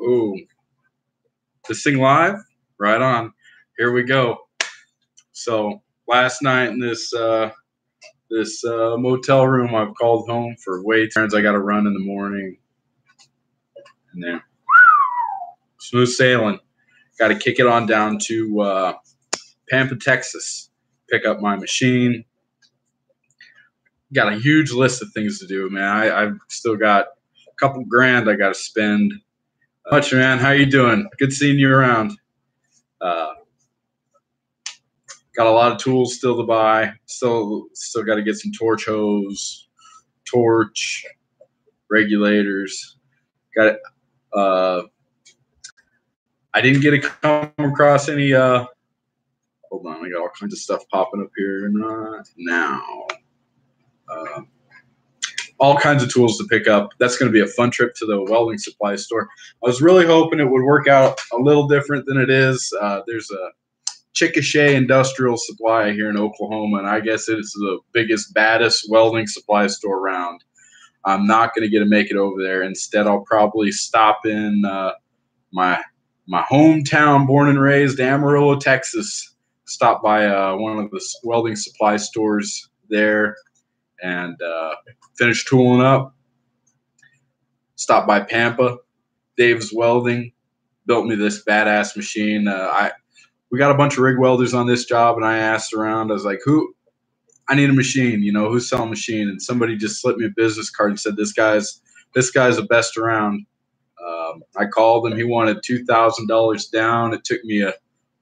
Ooh, this thing live? Right on. Here we go. So last night in this motel room, I've called home for weight turns. I got to run in the morning, and then smooth sailing. Got to kick it on down to Pampa, Texas. Pick up my machine. Got a huge list of things to do, man. I've still got a couple grand I got to spend. Much, man. How you doing? Good seeing you around. Got a lot of tools still to buy. Still got to get some torch hose, torch, regulators. Got I didn't get to come across any. Hold on, I got all kinds of stuff popping up here. Not now. All kinds of tools to pick up. That's going to be a fun trip to the welding supply store. I was really hoping it would work out a little different than it is. There's a Chickasha Industrial Supply here in Oklahoma, and I guess it is the biggest, baddest welding supply store around. I'm not going to get to make it over there. Instead, I'll probably stop in my hometown, born and raised, Amarillo, Texas. Stop by one of the welding supply stores there and finish tooling up. Stop by Pampa, Dave's Welding. Built me this badass machine. We got a bunch of rig welders on this job, and I asked around. I was like, I need a machine, who's selling a machine? And somebody just slipped me a business card and said, this guy's the best around. I called him. He wanted $2,000 down. It took me a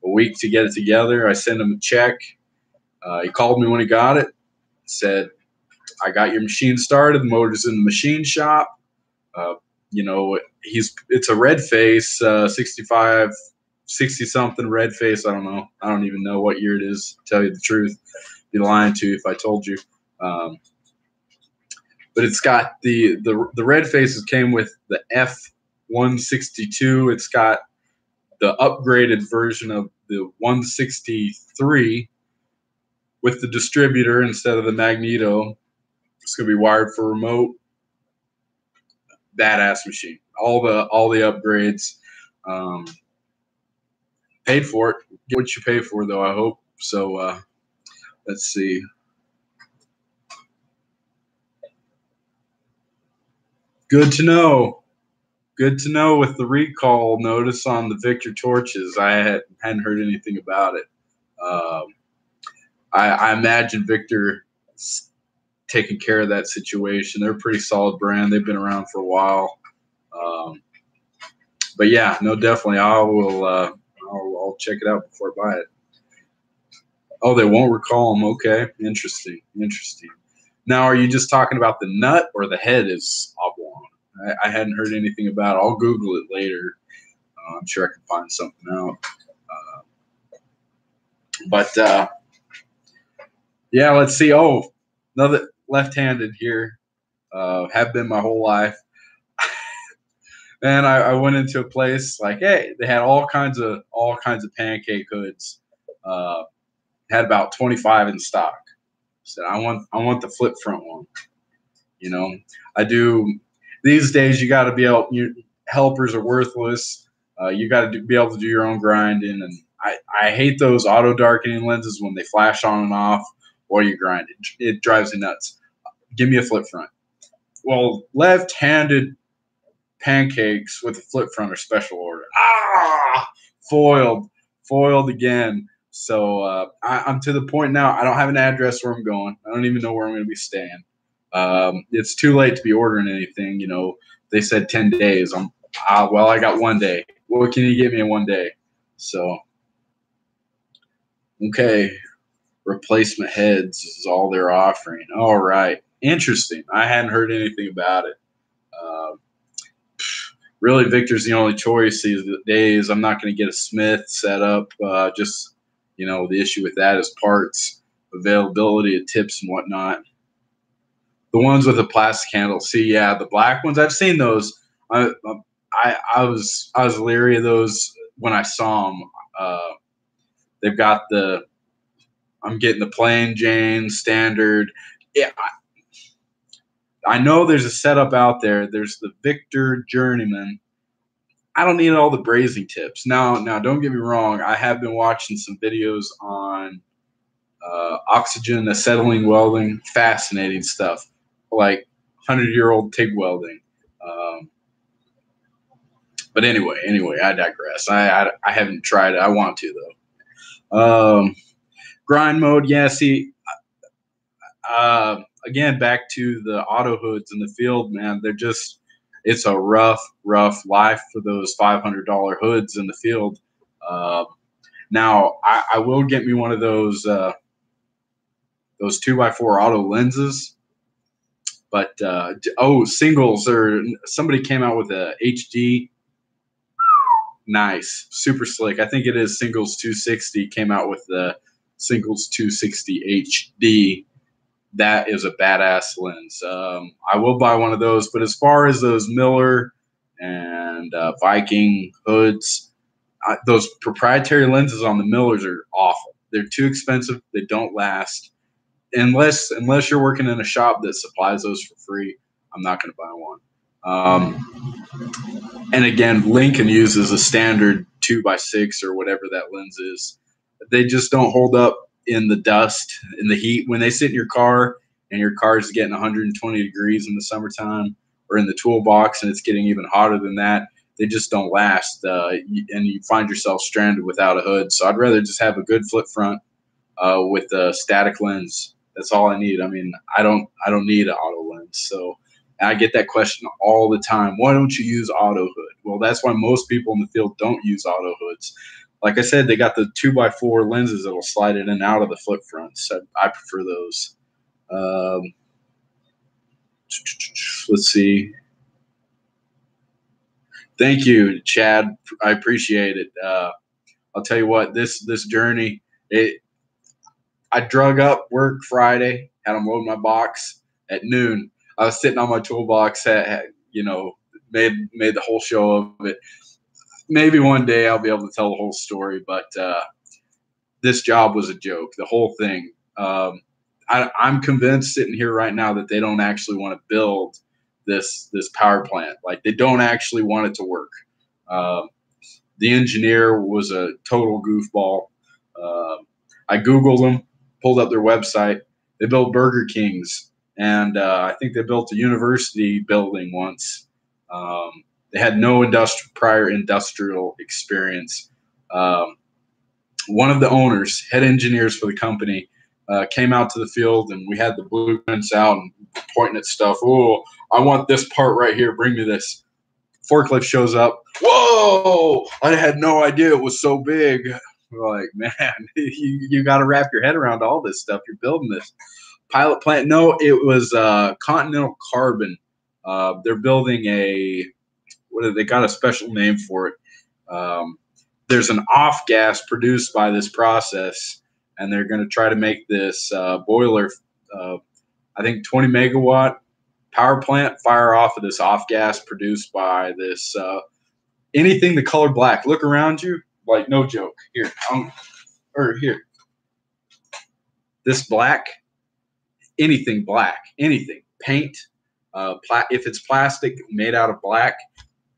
week to get it together. I sent him a check. He called me when he got it. Said, I got your machine started. The motor's in the machine shop. It's a red face, 65, 60-something red face. I don't know. I don't even know what year it is, to tell you the truth. I'd be lying to you if I told you. But it's got the red faces came with the F162. It's got the upgraded version of the 163 with the distributor instead of the magneto. It's going to be wired for remote. Badass machine. All the upgrades. Paid for it. Get what you pay for, though, I hope. So let's see. Good to know. Good to know with the recall notice on the Victor torches. I hadn't heard anything about it. I imagine Victor taking care of that situation. They're a pretty solid brand. They've been around for a while. But yeah, no, definitely. I'll check it out before I buy it. Oh, they won't recall them. Okay, interesting. Now, are you just talking about the nut or the head is oblong? I hadn't heard anything about it. I'll Google it later. I'm sure I can find something out. Yeah, let's see. Oh, another left-handed here. Have been my whole life. And I went into a place like, hey, they had all kinds of pancake hoods. Had about 25 in stock. Said I want the flip front one. I do. These days you got to be able. Helpers are worthless. You got to be able to do your own grinding, and I hate those auto darkening lenses when they flash on and off while you grind. It drives me nuts. Give me a flip front. Well, left-handed pancakes with a flip front are special order. Foiled again. So I'm to the point now. I don't have an address where I'm going. I don't even know where I'm going to be staying. It's too late to be ordering anything. They said 10 days. I got 1 day. What can you get me in 1 day? So, okay. Replacement heads is all they're offering. All right. Interesting. I hadn't heard anything about it. Really, Victor's the only choice these days. I'm not going to get a Smith set up. Just, the issue with that is parts, availability of tips and whatnot. The ones with the plastic handle. See, yeah, the black ones, I've seen those. I was leery of those when I saw them. They've got I'm getting the plain Jane standard. Yeah, I know there's a setup out there. There's the Victor Journeyman. I don't need all the brazing tips. Now, don't get me wrong. I have been watching some videos on oxygen acetylene welding. Fascinating stuff, like 100-year-old TIG welding. Um, but anyway, I digress. I haven't tried it. I want to though. Grind mode. Yeah. See, again, back to the auto hoods in the field, man. It's a rough life for those $500 hoods in the field. Uh, Now, I will get me one of those 2x4 auto lenses, but singles, or somebody came out with a HD. Nice, super slick. I think it is Singles 260 came out with the Singles 260 HD. That is a badass lens. I will buy one of those. But as far as those Miller and Viking hoods, those proprietary lenses on the Millers are awful. They're too expensive. They don't last. Unless you're working in a shop that supplies those for free, I'm not going to buy one. And again, Lincoln uses a standard 2x6 or whatever that lens is. They just don't hold up in the dust, in the heat. When they sit in your car and your car is getting 120 degrees in the summertime, or in the toolbox and it's getting even hotter than that, they just don't last. And you find yourself stranded without a hood. So I'd rather just have a good flip front with a static lens. That's all I need. I mean, I don't need an auto lens. So I get that question all the time. Why don't you use auto hood? Well, that's why most people in the field don't use auto hoods. Like I said, they got the 2x4 lenses that will slide in and out of the flip front. So I prefer those. Let's see. Thank you, Chad. I appreciate it. I'll tell you what, this journey, I drug up work Friday, had them load my box at noon. I was sitting on my toolbox, made the whole show of it. Maybe one day I'll be able to tell the whole story, but this job was a joke, the whole thing. I'm convinced sitting here right now that they don't actually want to build this power plant. Like, they don't actually want it to work. The engineer was a total goofball. I Googled them, pulled up their website. They built Burger Kings, and I think they built a university building once. They had no prior industrial experience. One of the owners, head engineers for the company, came out to the field, and we had the blueprints out and pointing at stuff. Oh, I want this part right here. Bring me this. Forklift shows up. Whoa! I had no idea it was so big. We're like, man, you got to wrap your head around all this stuff. You're building this pilot plant. No, it was Continental Carbon. They're building they got a special name for it. There's an off gas produced by this process, and they're going to try to make this boiler, I think 20 megawatt power plant, fire off of this off gas produced by this anything the color black. Look around you, like, no joke. Here, here. This black, anything black, anything paint. If it's plastic made out of black,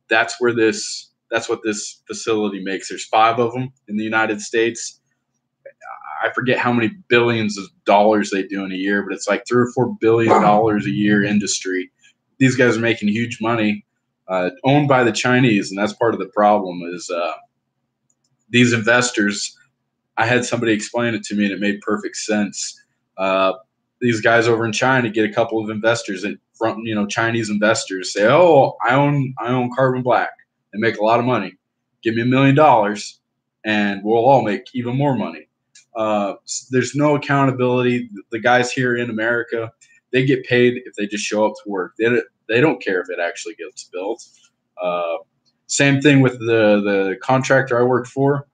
that's what this facility makes. There's 5 of them in the United States. I forget how many billions of dollars they do in a year, but it's like $3 or $4 billion a year industry. These guys are making huge money, owned by the Chinese, and that's part of the problem. Is these investors? I had somebody explain it to me, and it made perfect sense. These guys over in China get a couple of investors, and from Chinese investors say, "Oh, I own Carbon Black and make a lot of money. Give me $1 million, and we'll all make even more money." There's no accountability. The guys here in America, they get paid if they just show up to work. They don't care if it actually gets built. Same thing with the contractor I worked for.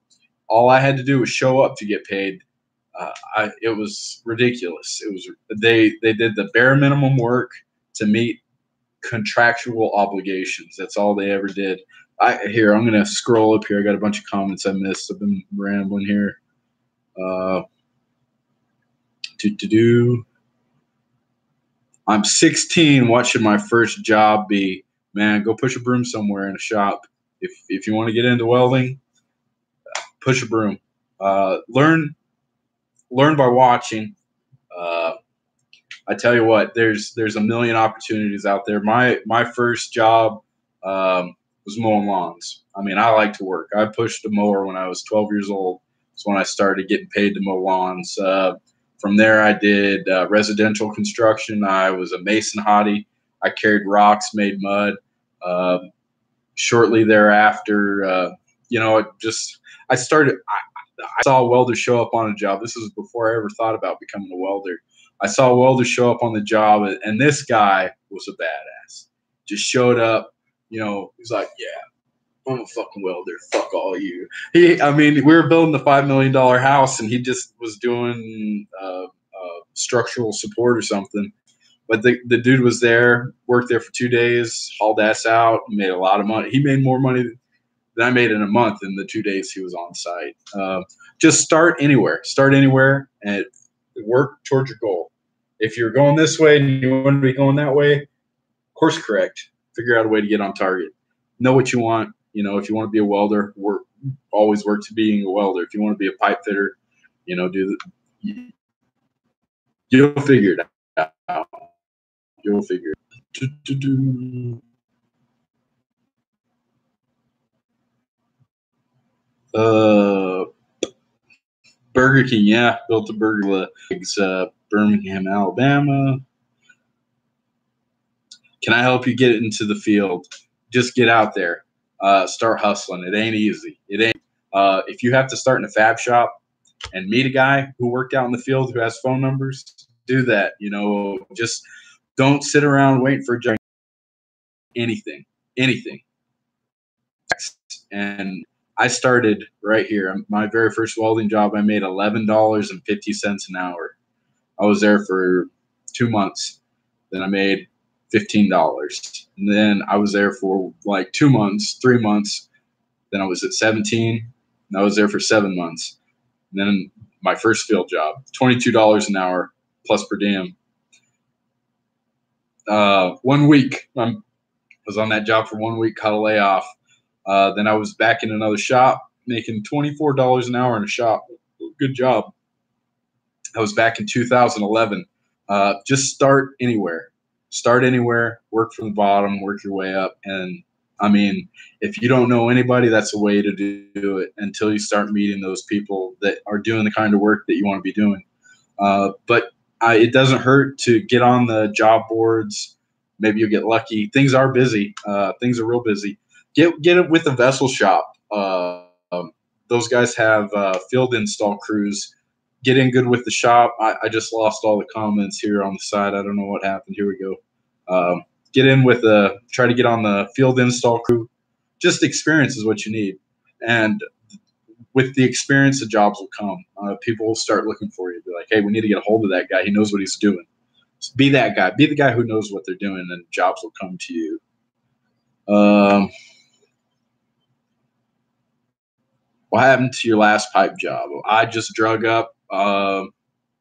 All I had to do was show up to get paid. It was ridiculous. They did the bare minimum work to meet contractual obligations. That's all they ever did. I'm going to scroll up here. I got a bunch of comments I missed. I've been rambling here. I'm 16. What should my first job be? Man, go push a broom somewhere in a shop. If you want to get into welding, push a broom. Learn by watching. Uh, I tell you what, there's a million opportunities out there. My first job was mowing lawns. I mean, I like to work. I pushed a mower when I was 12 years old. That's when I started getting paid to mow lawns. From there, I did residential construction. I was a mason hottie. I carried rocks, made mud. Shortly thereafter, I started. I saw a welder show up on a job. This was before I ever thought about becoming a welder. I saw a welder show up on the job, and this guy was a badass. Just showed up. He's like, "Yeah, I'm a fucking welder. Fuck all you." We were building the $5 million house, and he just was doing structural support or something. But the dude was there, worked there for 2 days, hauled ass out, made a lot of money. He made more money than I made in a month in the 2 days he was on site. Just start anywhere, and work towards your goal. If you're going this way and you want to be going that way, course correct. Figure out a way to get on target. Know what you want. If you want to be a welder, always work to being a welder. If you want to be a pipe fitter, you'll figure it out. You'll figure it. Burger King, yeah, built a burger legs, Birmingham, Alabama. Can I help you get into the field? Just get out there, start hustling. It ain't easy. It ain't. If you have to start in a fab shop and meet a guy who worked out in the field who has phone numbers, do that. Just don't sit around waiting for a job. Anything. And I started right here. My very first welding job, I made $11.50 an hour. I was there for 2 months. Then I made $15. And then I was there for like 2 months, 3 months. Then I was at 17. And I was there for 7 months. And then my first field job, $22 an hour plus per diem. 1 week, I was on that job for 1 week, caught a layoff. Then I was back in another shop making $24 an hour in a shop. Good job. I was back in 2011. Just start anywhere. Work from the bottom, work your way up. And if you don't know anybody, that's a way to do it until you start meeting those people that are doing the kind of work that you want to be doing. But it doesn't hurt to get on the job boards. Maybe you'll get lucky. Things are busy. Things are real busy. Get it with the vessel shop. Those guys have field install crews. Get in good with the shop. I just lost all the comments here on the side. I don't know what happened. Here we go. Get in with try to get on the field install crew. Just experience is what you need. And with the experience, the jobs will come. People will start looking for you. Be like, hey, we need to get a hold of that guy. He knows what he's doing. So be that guy. Be the guy who knows what they're doing, and jobs will come to you. What happened to your last pipe job? I just drug up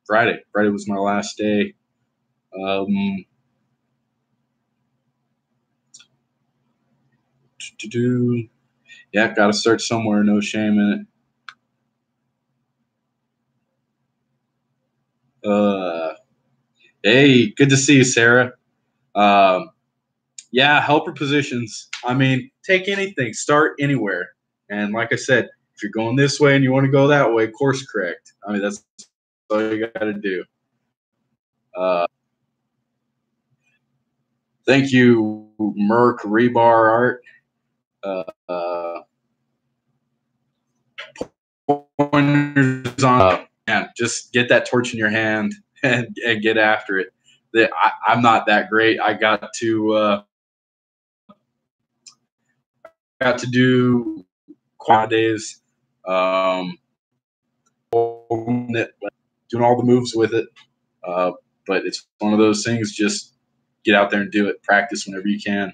Friday. Friday was my last day. Yeah, got to start somewhere. No shame in it. Hey, good to see you, Sarah. Yeah, helper positions. Take anything. Start anywhere. And like I said, if you're going this way and you want to go that way, course correct. That's all you got to do. Thank you, Merc Rebar Art. Pointers on. Just get that torch in your hand and get after it. I'm not that great. I got to do quad days, doing all the moves with it. But it's one of those things. Just get out there and do it. Practice whenever you can.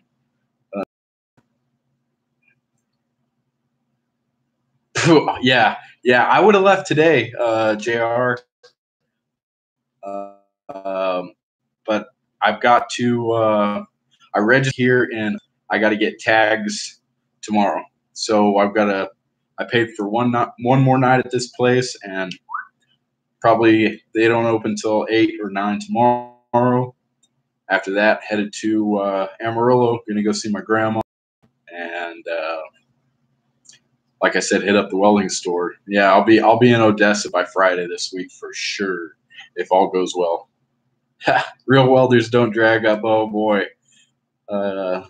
Yeah. I would have left today, JR. But I've got to. I register here, and I got to get tags tomorrow. So I paid for one more night at this place, and probably they don't open till 8 or 9 tomorrow. After that, headed to Amarillo, gonna go see my grandma, and like I said, hit up the welding store. Yeah, I'll be in Odessa by Friday this week for sure, if all goes well. Real welders don't drag up. Oh boy, the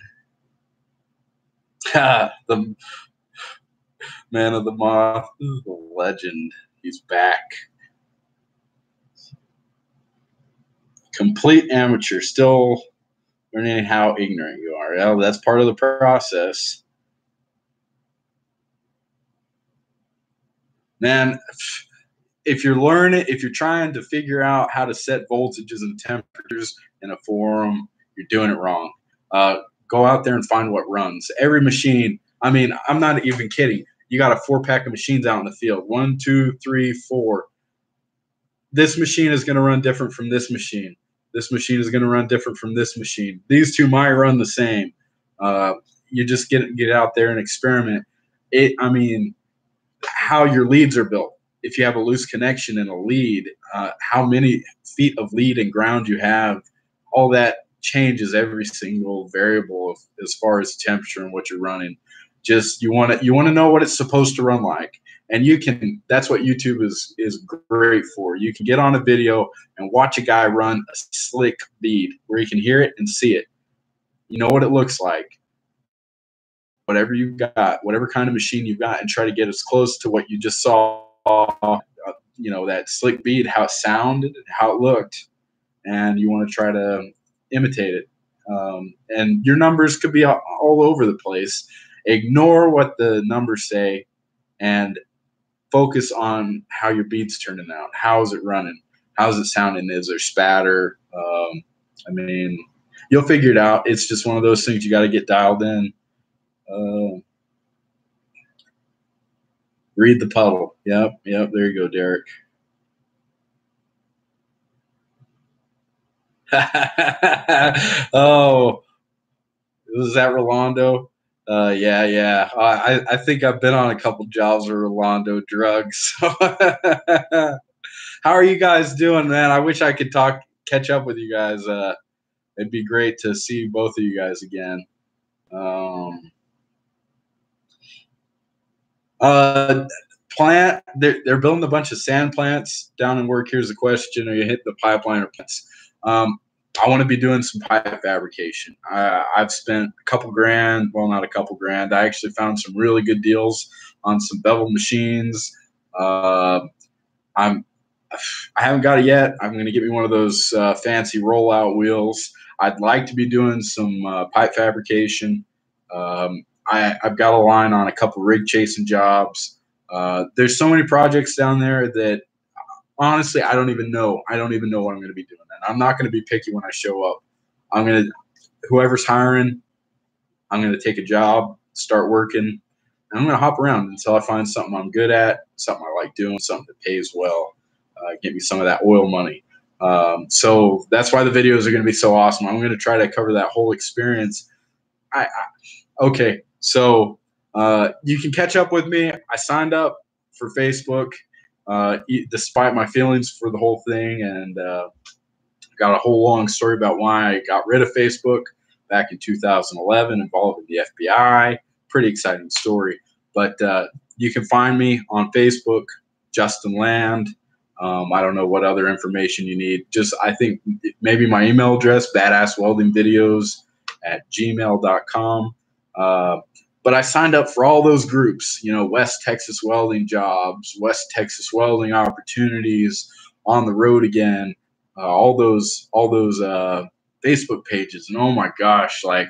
man of the moth, the legend. He's back. Complete amateur, still learning how ignorant you are. Well, that's part of the process. Man, if you're trying to figure out how to set voltages and temperatures in a forum, you're doing it wrong. Go out there and find what runs. Every machine, I mean, I'm not even kidding. You got a 4-pack of machines out in the field. 1, 2, 3, 4. This machine is going to run different from this machine. This machine is going to run different from this machine. These two might run the same. You just get out there and experiment. I mean, how your leads are built. If you have a loose connection in a lead, how many feet of lead and ground you have, all that changes every single variable as far as temperature and what you're running. Just you want to know what it's supposed to run like, and that's what YouTube is great for. You can get on a video and watch a guy run a slick bead where you can hear it and see it. You know what it looks like. Whatever you got, whatever kind of machine you've got, and try to get as close to what you just saw, that slick bead, how it sounded, how it looked, and you want to try to imitate it. And your numbers could be all over the place. Ignore what the numbers say and focus on how your bead's turning out. How is it running? How's it sounding? Is there spatter? I mean, you'll figure it out. It's just one of those things you got to get dialed in. Read the puddle. Yep. There you go, Derek. Oh, was that Rolando? Yeah. I think I've been on a couple jobs with Rolando drugs. How are you guys doing, man? I wish I could catch up with you guys. It'd be great to see both of you guys again. Plant. They're building a bunch of sand plants down in work. Here's the question: are you hitting the pipeline or plants? I want to be doing some pipe fabrication. I've spent a couple grand. Well, not a couple grand. I actually found some really good deals on some bevel machines. I haven't got it yet. I'm going to get me one of those fancy rollout wheels. I'd like to be doing some pipe fabrication. I've got a line on a couple rig chasing jobs. There's so many projects down there that honestly, I don't even know. I don't even know what I'm going to be doing. And I'm not going to be picky when I show up. Whoever's hiring, I'm going to take a job, start working, and I'm going to hop around until I find something I'm good at, something I like doing, something that pays well, get me some of that oil money. So that's why the videos are going to be so awesome. I'm going to try to cover that whole experience. Okay, so you can catch up with me. I signed up for Facebook despite my feelings for the whole thing, and got a whole long story about why I got rid of Facebook back in 2011 involving the FBI. Pretty exciting story. But you can find me on Facebook, Justin Land. I don't know what other information you need. Just I think maybe my email address, badassweldingvideos@gmail.com. But I signed up for all those groups, West Texas Welding Jobs, West Texas Welding Opportunities, On the Road Again, all those Facebook pages. And oh my gosh, like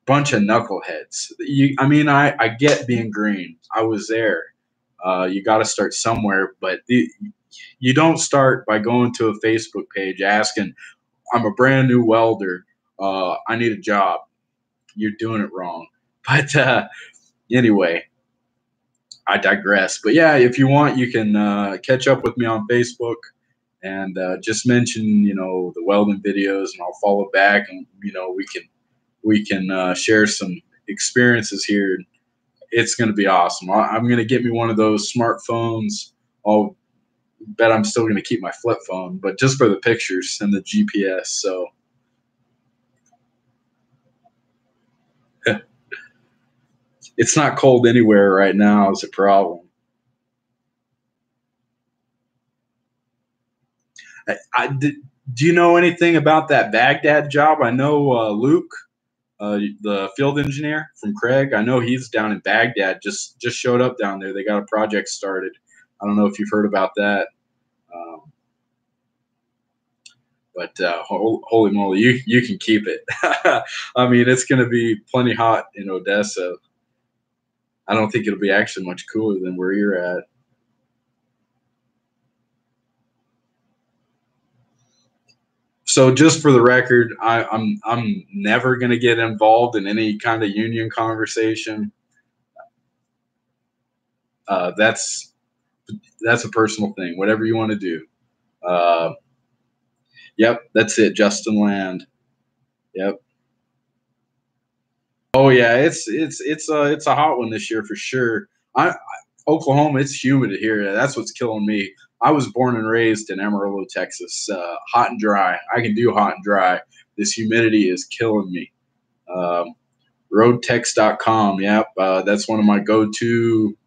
bunch of knuckleheads. I get being green. I was there. You got to start somewhere, but you don't start by going to a Facebook page asking, I'm a brand new welder. I need a job. You're doing it wrong. But anyway, I digress. But yeah, if you want, you can catch up with me on Facebook and just mention, the welding videos, and I'll follow back, and we can share some experiences here, it's going to be awesome. I'm going to get me one of those smartphones. I'll bet I'm still going to keep my flip phone, but just for the pictures and the GPS. So it's not cold anywhere right now is a problem. Do you know anything about that Baghdad job? I know Luke, the field engineer from Craig. I know he's down in Baghdad. Just showed up down there. They got a project started. I don't know if you've heard about that. Um, but holy moly, you can keep it. I mean, it's going to be plenty hot in Odessa. I don't think it'll be actually much cooler than where you're at. So just for the record, I'm never going to get involved in any kind of union conversation. That's a personal thing. Whatever you want to do. Uh, yep, that's it. Justin Land. Yep. Oh yeah, it's a hot one this year for sure. Oklahoma, it's humid here. That's what's killing me. I was born and raised in Amarillo, Texas. Hot and dry. I can do hot and dry. This humidity is killing me. Um, roadtex.com. Yep, that's one of my go-to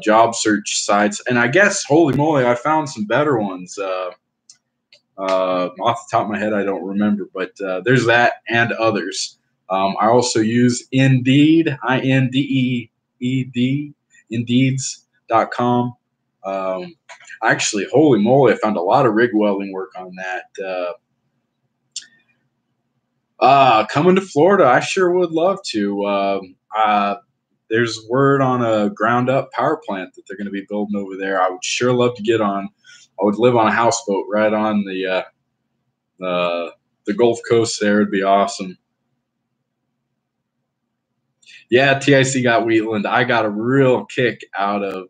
job search sites. And I guess, holy moly, I found some better ones. Off the top of my head, I don't remember, but there's that and others. I also use Indeed, Indeed, Indeeds.com. Actually, holy moly, I found a lot of rig welding work on that. Coming to Florida, I sure would love to. There's word on a ground up power plant that they're going to be building over there. I would sure love to get on. I would live on a houseboat right on the Gulf Coast there. It'd be awesome. Yeah, TIC got Wheatland. I got a real kick out of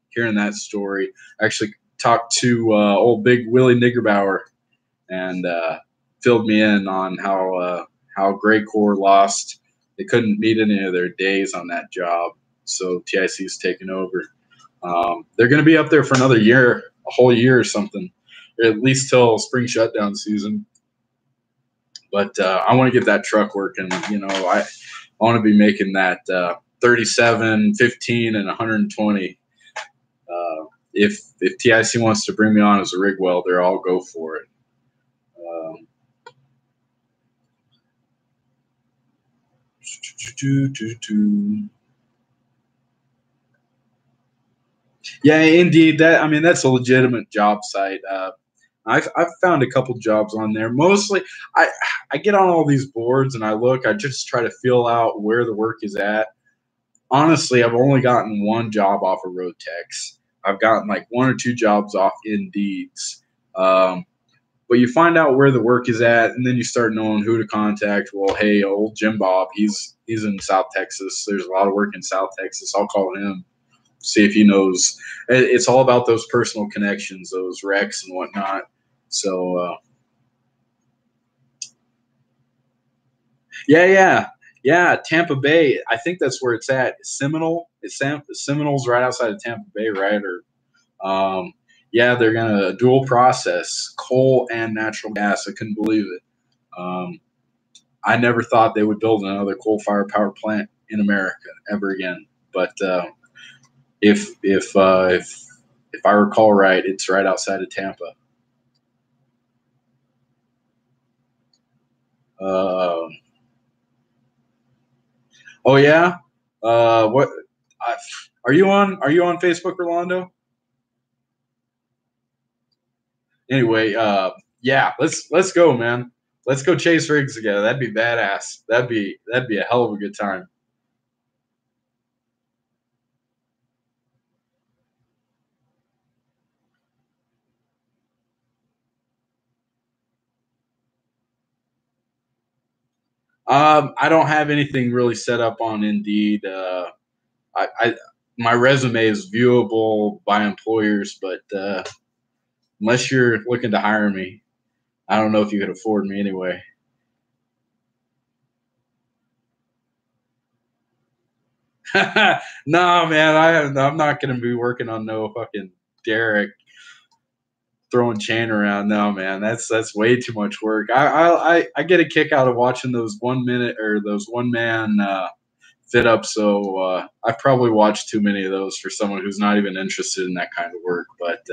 hearing that story. I actually talked to old Big Willie Niggerbauer and filled me in on how Gray Corps lost. They couldn't meet any of their days on that job, so TIC's taken over. They're going to be up there for another year, a whole year or something, or at least till spring shutdown season. But I want to get that truck working. I want to be making that 37, 15, and 120. If TIC wants to bring me on as a rig welder, I'll go for it. Yeah, indeed. That's a legitimate job site. I've found a couple jobs on there. Mostly, I get on all these boards and I look. I just try to feel out where the work is at. Honestly, I've only gotten one job off of Roadtex. I've gotten like one or two jobs off Indeeds. But you find out where the work is at, and then you start knowing who to contact. Well, hey, old Jim Bob, he's in South Texas. There's a lot of work in South Texas. I'll call him, see if he knows. It's all about those personal connections, those recs and whatnot. So, yeah, Tampa Bay. I think that's where it's at. Seminole. Seminole's right outside of Tampa Bay, right? Yeah, they're gonna dual process coal and natural gas. I couldn't believe it. I never thought they would build another coal-fired power plant in America ever again. But if I recall right, it's right outside of Tampa. Oh yeah. What? Are you on? Are you on Facebook, Rolando? Anyway, yeah, let's go, man. Let's go chase rigs together. That'd be badass. That'd be a hell of a good time. I don't have anything really set up on Indeed. I my resume is viewable by employers, but unless you're looking to hire me, I don't know if you could afford me anyway. Nah, man, I'm not gonna be working on no fucking derrick throwing chain around. No, man, that's way too much work. I get a kick out of watching those 1 minute or those one man fit ups. So I've probably watched too many of those for someone who's not even interested in that kind of work. But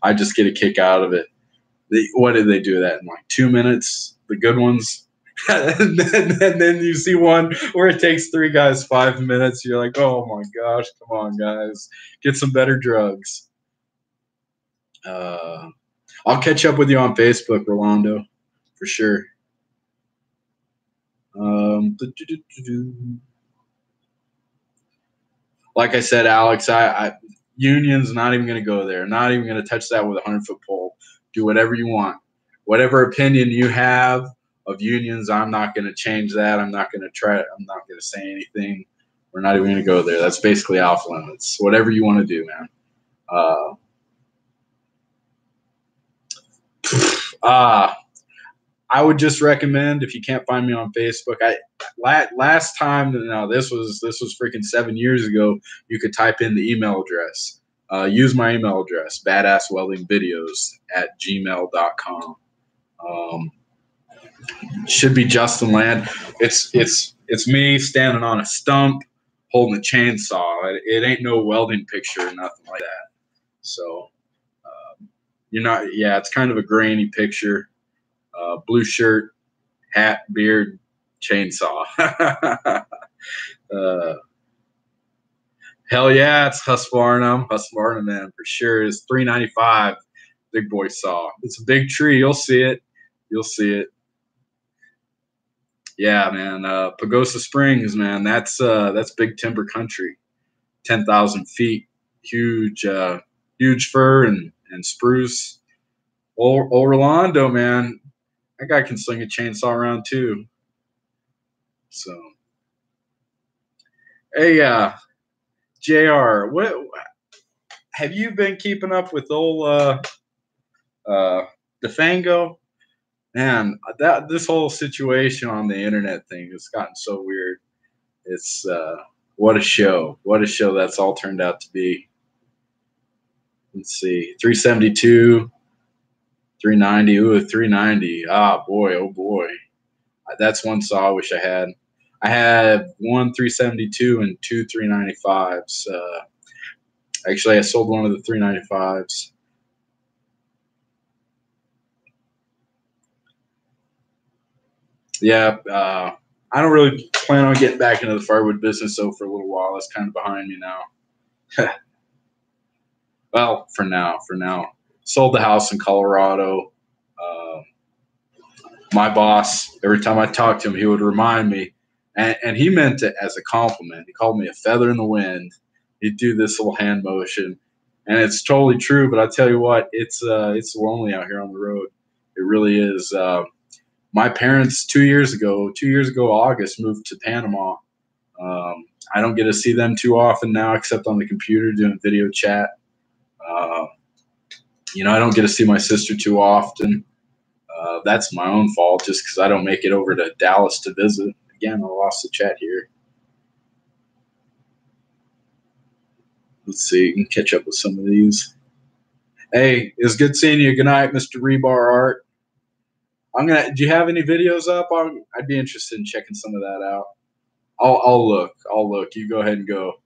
I just get a kick out of it. What did they do that in like 2 minutes? The good ones. and then you see one where it takes three guys 5 minutes. You're like, oh my gosh, come on, guys, get some better drugs. I'll catch up with you on Facebook, Rolando, for sure. Like I said, Alex, Union's not even going to go there. Not even going to touch that with a 100-foot pole. Do whatever you want. Whatever opinion you have of unions, I'm not going to change that. I'm not going to try. I'm not going to say anything. We're not even going to go there. That's basically off limits. Whatever you want to do, man. I would just recommend, if you can't find me on Facebook, last time, no, this was freaking 7 years ago, you could type in the email address. Use my email address, badassweldingvideos@gmail.com. Should be Justin Land. It's me standing on a stump holding a chainsaw. It ain't no welding picture or nothing like that. So you're not. Yeah, it's kind of a grainy picture. Blue shirt, hat, beard, chainsaw. Hell yeah, it's Husqvarna. Husqvarna, man, for sure. It's $3.95. Big boy saw. It's a big tree. You'll see it. You'll see it. Yeah, man. Pagosa Springs, man. That's big timber country. 10,000 feet. Huge, huge fir and spruce. Old Rolando, man. That guy can sling a chainsaw around too. So, hey, JR, what have you been keeping up with old DeFango? Man, this whole situation on the internet thing has gotten so weird. It's what a show. What a show that's all turned out to be. Let's see. 372, 390. Ooh, 390. Ah, boy, oh boy. That's one saw I wish I had. I had one 372 and two 395s. Actually, I sold one of the 395s. Yeah, I don't really plan on getting back into the firewood business, though, for a little while. That's kind of behind me now. Well, for now. Sold the house in Colorado. My boss, every time I talked to him, he would remind me, and he meant it as a compliment. He called me a feather in the wind. He'd do this little hand motion, and it's totally true. But I tell you what, it's lonely out here on the road. It really is. My parents 2 years ago, August, moved to Panama. I don't get to see them too often now, except on the computer doing video chat. I don't get to see my sister too often. That's my own fault, just because I don't make it over to Dallas to visit. Again, I lost the chat here. Let's see, you can catch up with some of these. Hey, it was good seeing you. Good night, Mr. Rebar Art. Do you have any videos up? I'd be interested in checking some of that out. I'll look. You go ahead and go.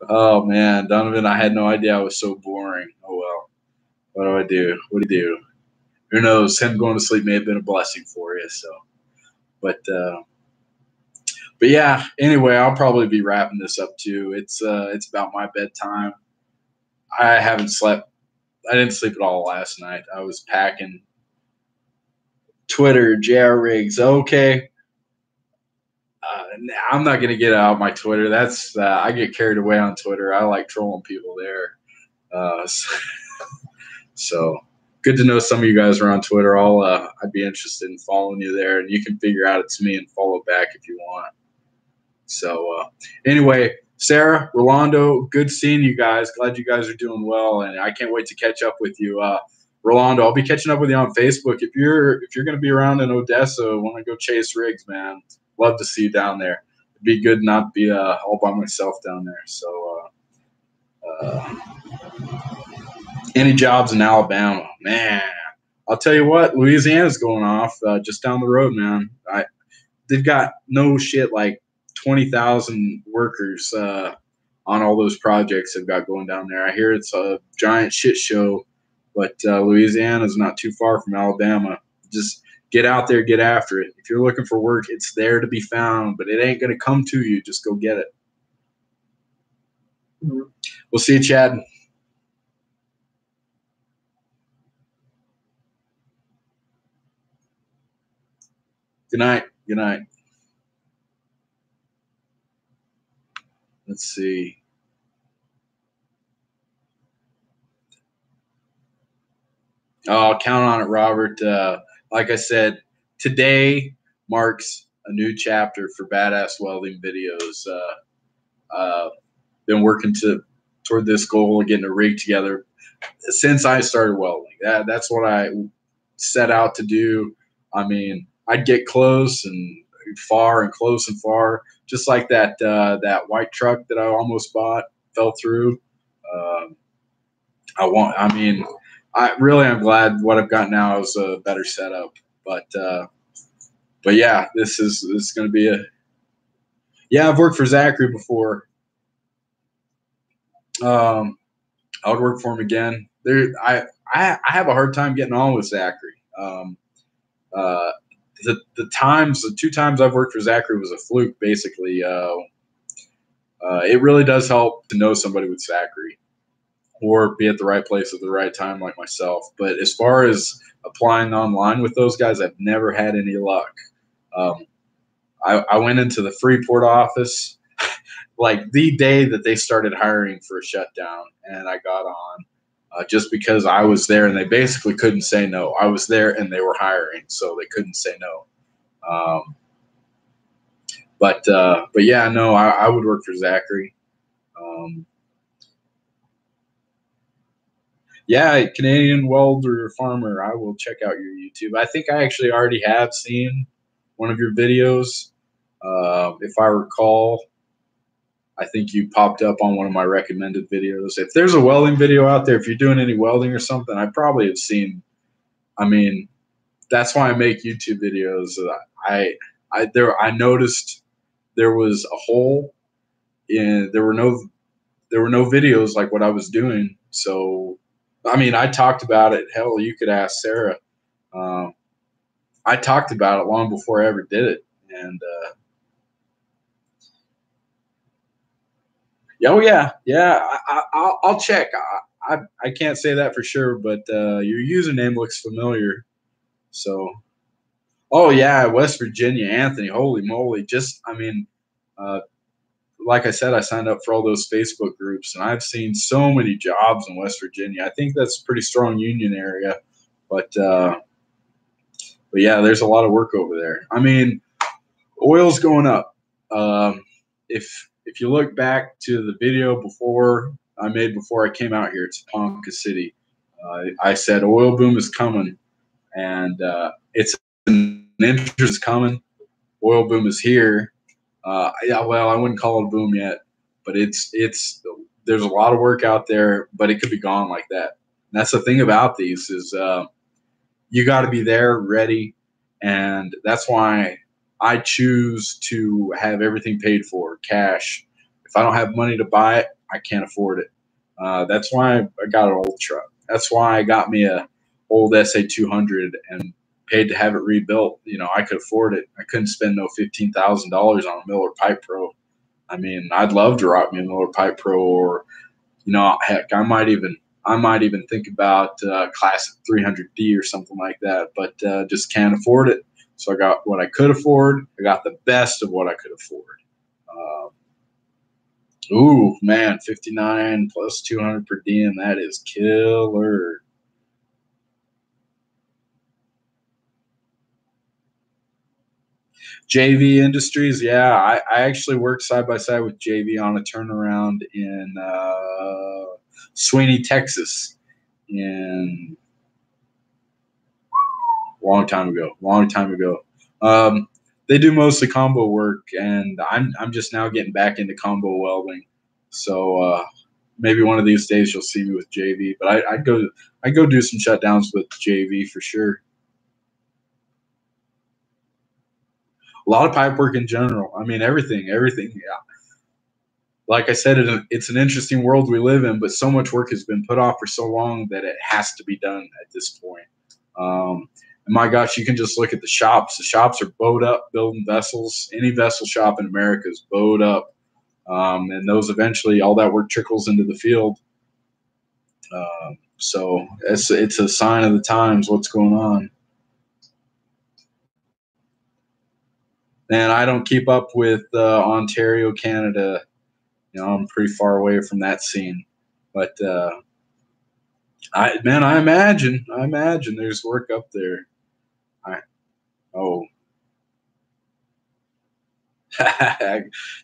Oh man, Donovan, I had no idea I was so boring. Oh well. What do I do? What do you do? Who knows? Him going to sleep may have been a blessing for you. So, but yeah. Anyway, I'll probably be wrapping this up too. It's about my bedtime. I haven't slept. I didn't sleep at all last night. I was packing. Twitter, JR Riggs. Okay. I'm not gonna get out my Twitter. That's I get carried away on Twitter. I like trolling people there. So good to know some of you guys are on Twitter. I'd be interested in following you there, and you can figure out it's me and follow back if you want. So anyway, Sarah, Rolando, good seeing you guys. Glad you guys are doing well, and I can't wait to catch up with you. Rolando, I'll be catching up with you on Facebook. If you're going to be around in Odessa, want to go chase rigs, man, love to see you down there. It'd be good not to be all by myself down there. So, any jobs in Alabama, man? I'll tell you what, Louisiana's going off just down the road, man. They've got no shit like 20,000 workers on all those projects they've got going down there. I hear it's a giant shit show, but Louisiana's not too far from Alabama. Just get out there, get after it. If you're looking for work, it's there to be found, but it ain't going to come to you. Just go get it. We'll see you, Chad. Good night. Good night. Let's see. Oh, count on it, Robert. Like I said, today marks a new chapter for Badass Welding Videos. Been working toward this goal of getting a rig together since I started welding. That's what I set out to do. I mean, I'd get close and far and close and far, just like that white truck that I almost bought fell through. I'm glad what I've got now is a better setup. But yeah, this is going to be I've worked for Zachary before. I would work for him again. I have a hard time getting on with Zachary. The 2 times I've worked for Zachary was a fluke, basically. It really does help to know somebody with Zachary or be at the right place at the right time like myself. But as far as applying online with those guys, I've never had any luck. I went into the Freeport office like the day that they started hiring for a shutdown, and I got on just because I was there, and they basically couldn't say no. I was there, and they were hiring, so they couldn't say no. But yeah, no, I would work for Zachary. Yeah, Canadian Welder Farmer. I will check out your YouTube. I think I actually already have seen one of your videos. If I recall, I think you popped up on one of my recommended videos. If there's a welding video out there, if you're doing any welding or something, I probably have seen. I mean, that's why I make YouTube videos. I noticed there was a hole in there were no videos like what I was doing. So, I mean, I talked about it. Hell, you could ask Sarah. I talked about it long before I ever did it, and oh yeah. I'll check. I can't say that for sure, but your username looks familiar. So, oh yeah, West Virginia, Anthony. Holy moly! Like I said, I signed up for all those Facebook groups, and I've seen so many jobs in West Virginia. I think that's a pretty strong union area, but yeah, there's a lot of work over there. I mean, oil's going up. If you look back to the video I made before I came out here to Ponca City, I said oil boom is coming, and it's an interest coming. Oil boom is here. Well, I wouldn't call it a boom yet, but it's there's a lot of work out there, but it could be gone like that. And that's the thing about these is you got to be there, ready, and that's why I choose to have everything paid for, cash. If I don't have money to buy it, I can't afford it. That's why I got an old truck. That's why I got me a old SA200 and paid to have it rebuilt. You know, I could afford it. I couldn't spend no $15,000 on a Miller Pipe Pro. I mean, I'd love to rock me a Miller Pipe Pro, or heck, I might even think about Classic 300D or something like that. But just can't afford it. So I got what I could afford. I got the best of what I could afford. Ooh, man, 59 plus 200 per diem. That is killer. JV Industries, yeah, I actually worked side by side with JV on a turnaround in Sweeney, Texas, in long time ago. Long time ago. They do mostly combo work, and I'm just now getting back into combo welding. So maybe one of these days you'll see me with JV. But I'd go do some shutdowns with JV for sure. A lot of pipe work in general. I mean, everything. Yeah. Like I said, it's an interesting world we live in, but so much work has been put off for so long that it has to be done at this point. And my gosh, you can just look at the shops. The shops are bowed up building vessels. Any vessel shop in America is bowed up. And those eventually, all that work trickles into the field. So it's a sign of the times what's going on. And I don't keep up with Ontario, Canada. You know, I'm pretty far away from that scene. But I imagine there's work up there. Oh,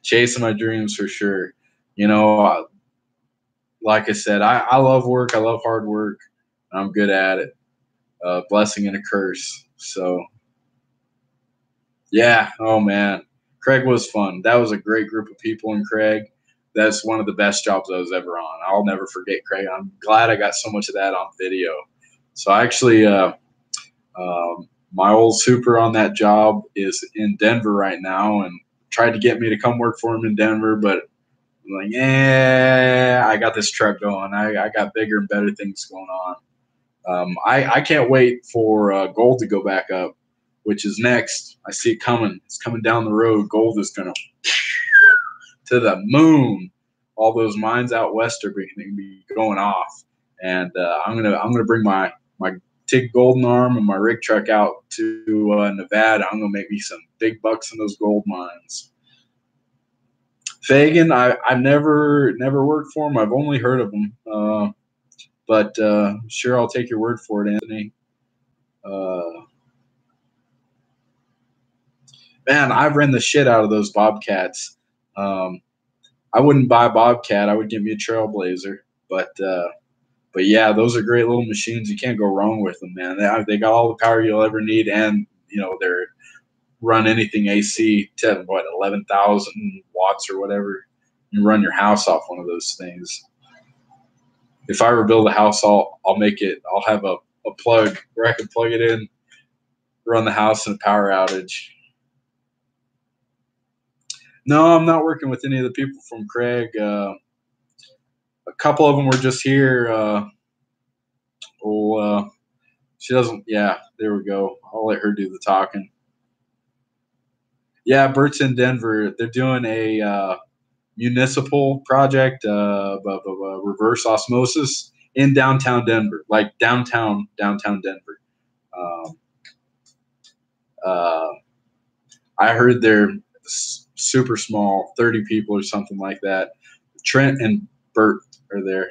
chasing my dreams for sure. You know, like I said, I love work. I love hard work. I'm good at it. Blessing and a curse. So yeah. Oh man, Craig was fun. That was a great group of people in Craig. That's one of the best jobs I was ever on. I'll never forget Craig. I'm glad I got so much of that on video. So actually, my old super on that job is in Denver right now, and tried to get me to come work for him in Denver, but I'm like, yeah, I got this truck going. I got bigger and better things going on. I can't wait for gold to go back up, which is next. I see it coming. It's coming down the road. Gold is going to the moon. All those mines out west are going to be going off, and I'm gonna bring my TIG Golden Arm and my rig truck out to Nevada. I'm gonna make me some big bucks in those gold mines. Fagan, I've never worked for him. I've only heard of him, but sure, I'll take your word for it, Anthony. Man, I've ran the shit out of those Bobcats. I wouldn't buy a Bobcat. I would give me a Trailblazer, but yeah, those are great little machines. You can't go wrong with them, man. They got all the power you'll ever need, and you know they're run anything AC to 11,000 watts or whatever. You run your house off one of those things. If I ever build a house, I'll make it. I'll have a plug where I can plug it in, run the house in a power outage. No, I'm not working with any of the people from Craig. A couple of them were just here. She doesn't. Yeah, there we go. I'll let her do the talking. Yeah, Bert's in Denver. They're doing a municipal project of reverse osmosis in downtown Denver, like downtown Denver. Um, I heard they're super small, 30 people or something like that. Trent and Bert are there.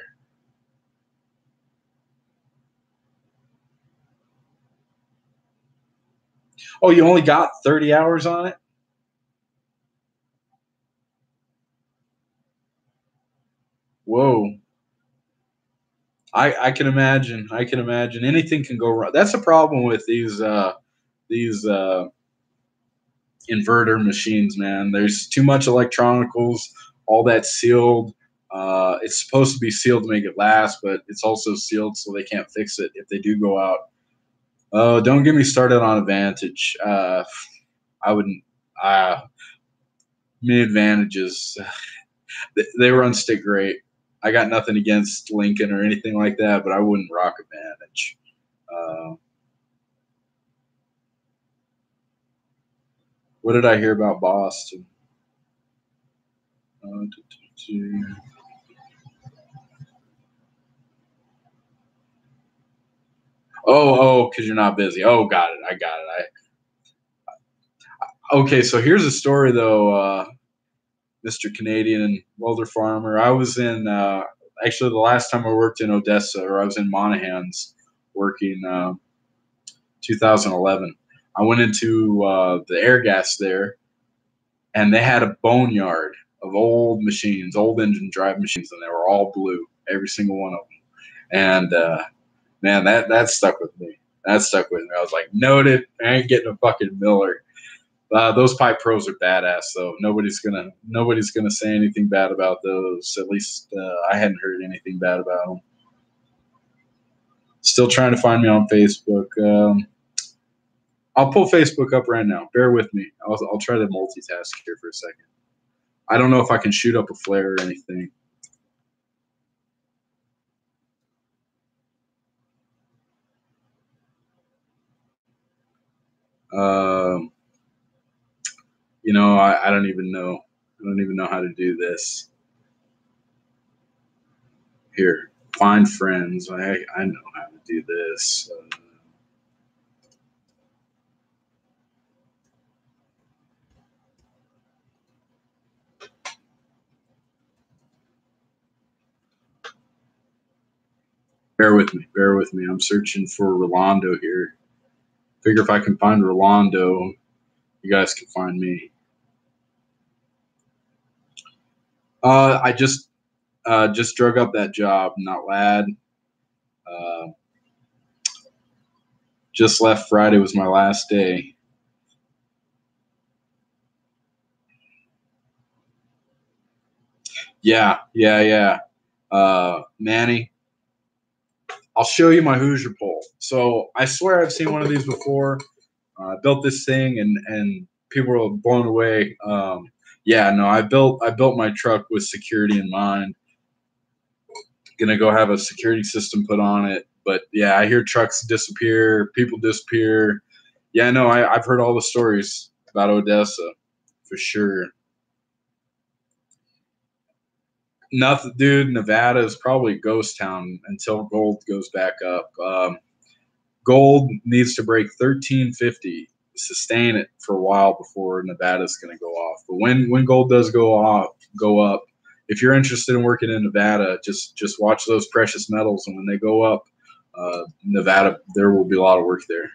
Oh, you only got 30 hours on it? Whoa. I can imagine. I can imagine. Anything can go wrong. That's a problem with these inverter machines, man. There's too much electronicals, all that sealed. It's supposed to be sealed to make it last, but it's also sealed so they can't fix it if they do go out. Oh, don't get me started on Advantage. I wouldn't. Me Advantages, they run stick great. I got nothing against Lincoln or anything like that, but I wouldn't rock Advantage. What did I hear about Boston? Because you're not busy. Oh, got it. I got it. Okay, so here's a story though, Mr. Canadian welder farmer. I was in actually the last time I worked in Odessa, or I was in Monahans working 2011. I went into the air gas there, and they had a boneyard of old machines, old engine drive machines, and they were all blue, every single one of them. And man, that stuck with me. That stuck with me. I was like, noted. I ain't getting a fucking Miller. Those Pipe Pros are badass, though. Nobody's gonna say anything bad about those. At least I hadn't heard anything bad about them. Still trying to find me on Facebook. I'll pull Facebook up right now. Bear with me. I'll try to multitask here for a second. I don't know if I can shoot up a flare or anything. I don't even know. I don't even know how to do this. Here, find friends. I know how to do this. Bear with me. Bear with me. I'm searching for Rolando here. Figure if I can find Rolando, you guys can find me. I just drug up that job, not lad. Just left Friday was my last day. Yeah. Manny, I'll show you my Hoosier pole. So I swear I've seen one of these before. I built this thing and people were blown away. Yeah, no, I built my truck with security in mind. Gonna go have a security system put on it. But yeah, I hear trucks disappear, people disappear. Yeah, no, I've heard all the stories about Odessa for sure. Nothing, dude. Nevada is probably a ghost town until gold goes back up. Gold needs to break 1350, sustain it for a while before Nevada's going to go off. But when gold does go up, if you're interested in working in Nevada, just watch those precious metals, and when they go up, Nevada, there will be a lot of work there.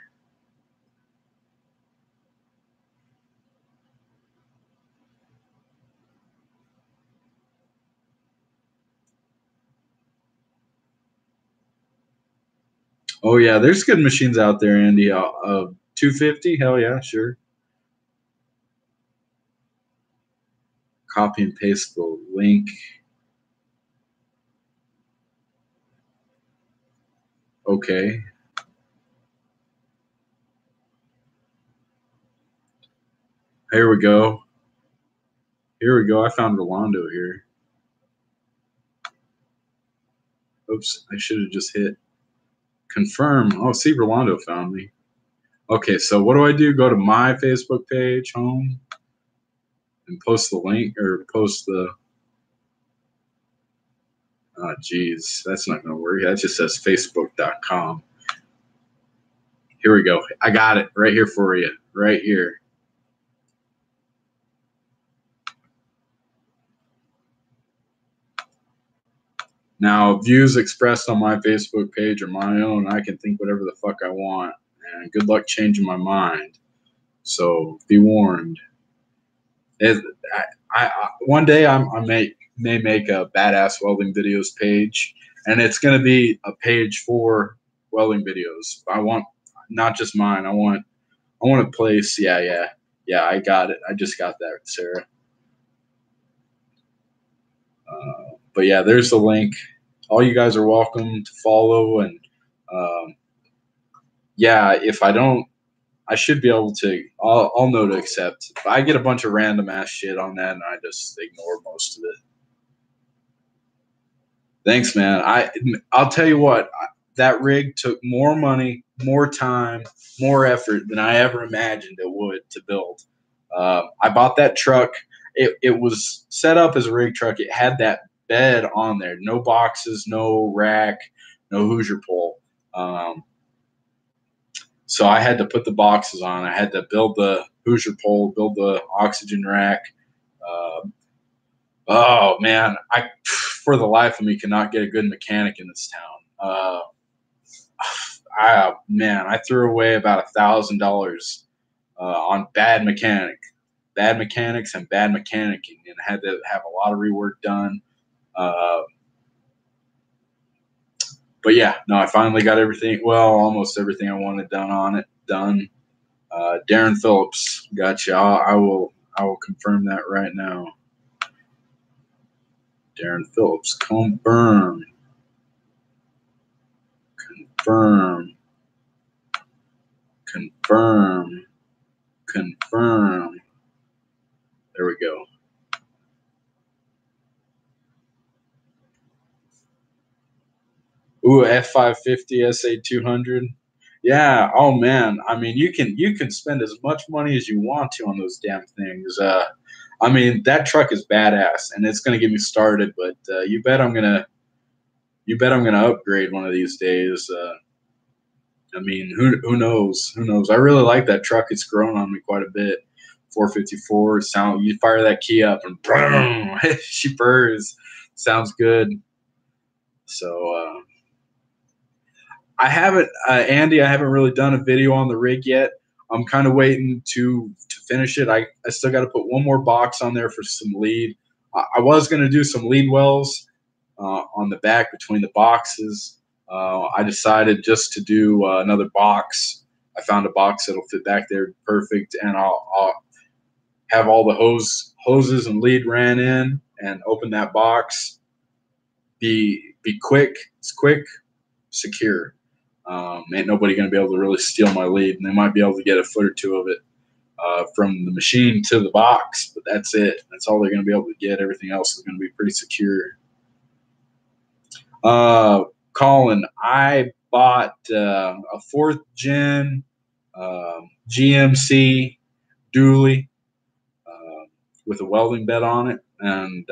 Oh yeah, there's good machines out there, Andy. 250, hell yeah, sure. Copy and paste the link. Okay. Here we go. Here we go. I found Rolando here. Oops, I should have just hit confirm. Oh, see, Rolando found me. Okay, so what do? Go to my Facebook page, home, and post the link or post the. Oh, geez, that's not going to work. That just says facebook.com. Here we go. I got it right here for you. Right here. Now, views expressed on my Facebook page are my own. I can think whatever the fuck I want. And good luck changing my mind. So be warned. One day I may make a badass welding videos page, and it's going to be a page for welding videos. I want not just mine. I want a place. Yeah. I got it. I just got that, Sarah. But yeah, there's the link. All you guys are welcome to follow, and yeah, if I don't, I should be able to. I'll know to accept. But I get a bunch of random ass shit on that, and I just ignore most of it. Thanks, man. I'll tell you what. That rig took more money, more time, more effort than I ever imagined it would to build. I bought that truck. It was set up as a rig truck. It had that bed on there, no boxes, no rack, no Hoosier pole. So I had to put the boxes on. I had to build the Hoosier pole, build the oxygen rack. Oh man, I for the life of me cannot get a good mechanic in this town. I threw away about $1,000 on bad mechanics and bad mechanicking, and had to have a lot of rework done. But yeah, no, I finally got everything. Well, almost everything I wanted done on it done. Darren Phillips, gotcha. I will confirm that right now. Darren Phillips, confirm. Confirm. Confirm. Confirm. There we go. Ooh, F550 SA200. Yeah. Oh man. I mean, you can spend as much money as you want to on those damn things. I mean, that truck is badass, and it's gonna get me started. But you bet I'm gonna upgrade one of these days. I mean, who knows? Who knows? I really like that truck. It's grown on me quite a bit. 454 sound. You fire that key up and boom, she purrs. Sounds good. So I haven't, Andy. I haven't really done a video on the rig yet. I'm kind of waiting to finish it. I still got to put one more box on there for some lead. I was going to do some lead wells on the back between the boxes. I decided just to do another box. I found a box that'll fit back there perfect, and I'll have all the hoses and lead ran in and open that box. Be quick. It's quick, secure. Ain't nobody going to be able to really steal my lead, and they might be able to get a foot or two of it from the machine to the box, but that's it. That's all they're going to be able to get. Everything else is going to be pretty secure. Colin, I bought a 4th gen GMC dually with a welding bed on it, and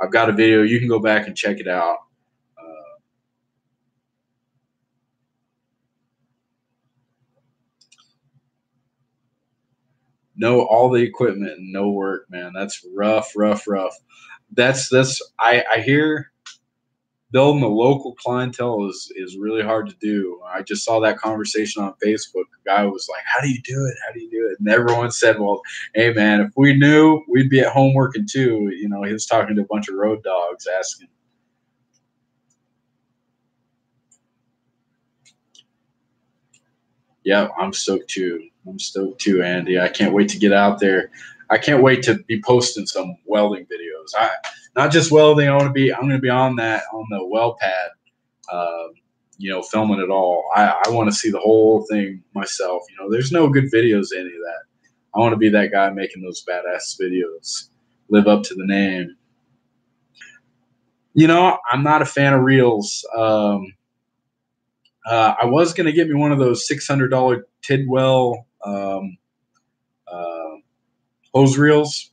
I've got a video. You can go back and check it out. No, all the equipment and no work, man. That's rough. I hear building a local clientele is really hard to do. I just saw that conversation on Facebook. A guy was like, "How do you do it? How do you do it?" And everyone said, "Well, hey man, if we knew, we'd be at home working too." You know, he was talking to a bunch of road dogs asking. Yeah, I'm stoked too. I'm stoked too, Andy. I can't wait to get out there. I can't wait to be posting some welding videos. Not just welding. I'm going to be on the weld pad. You know, filming it all. I want to see the whole thing myself. You know, there's no good videos in any of that. I want to be that guy making those badass videos. Live up to the name. You know, I'm not a fan of reels. I was going to get me one of those $600 Tidwell hose reels,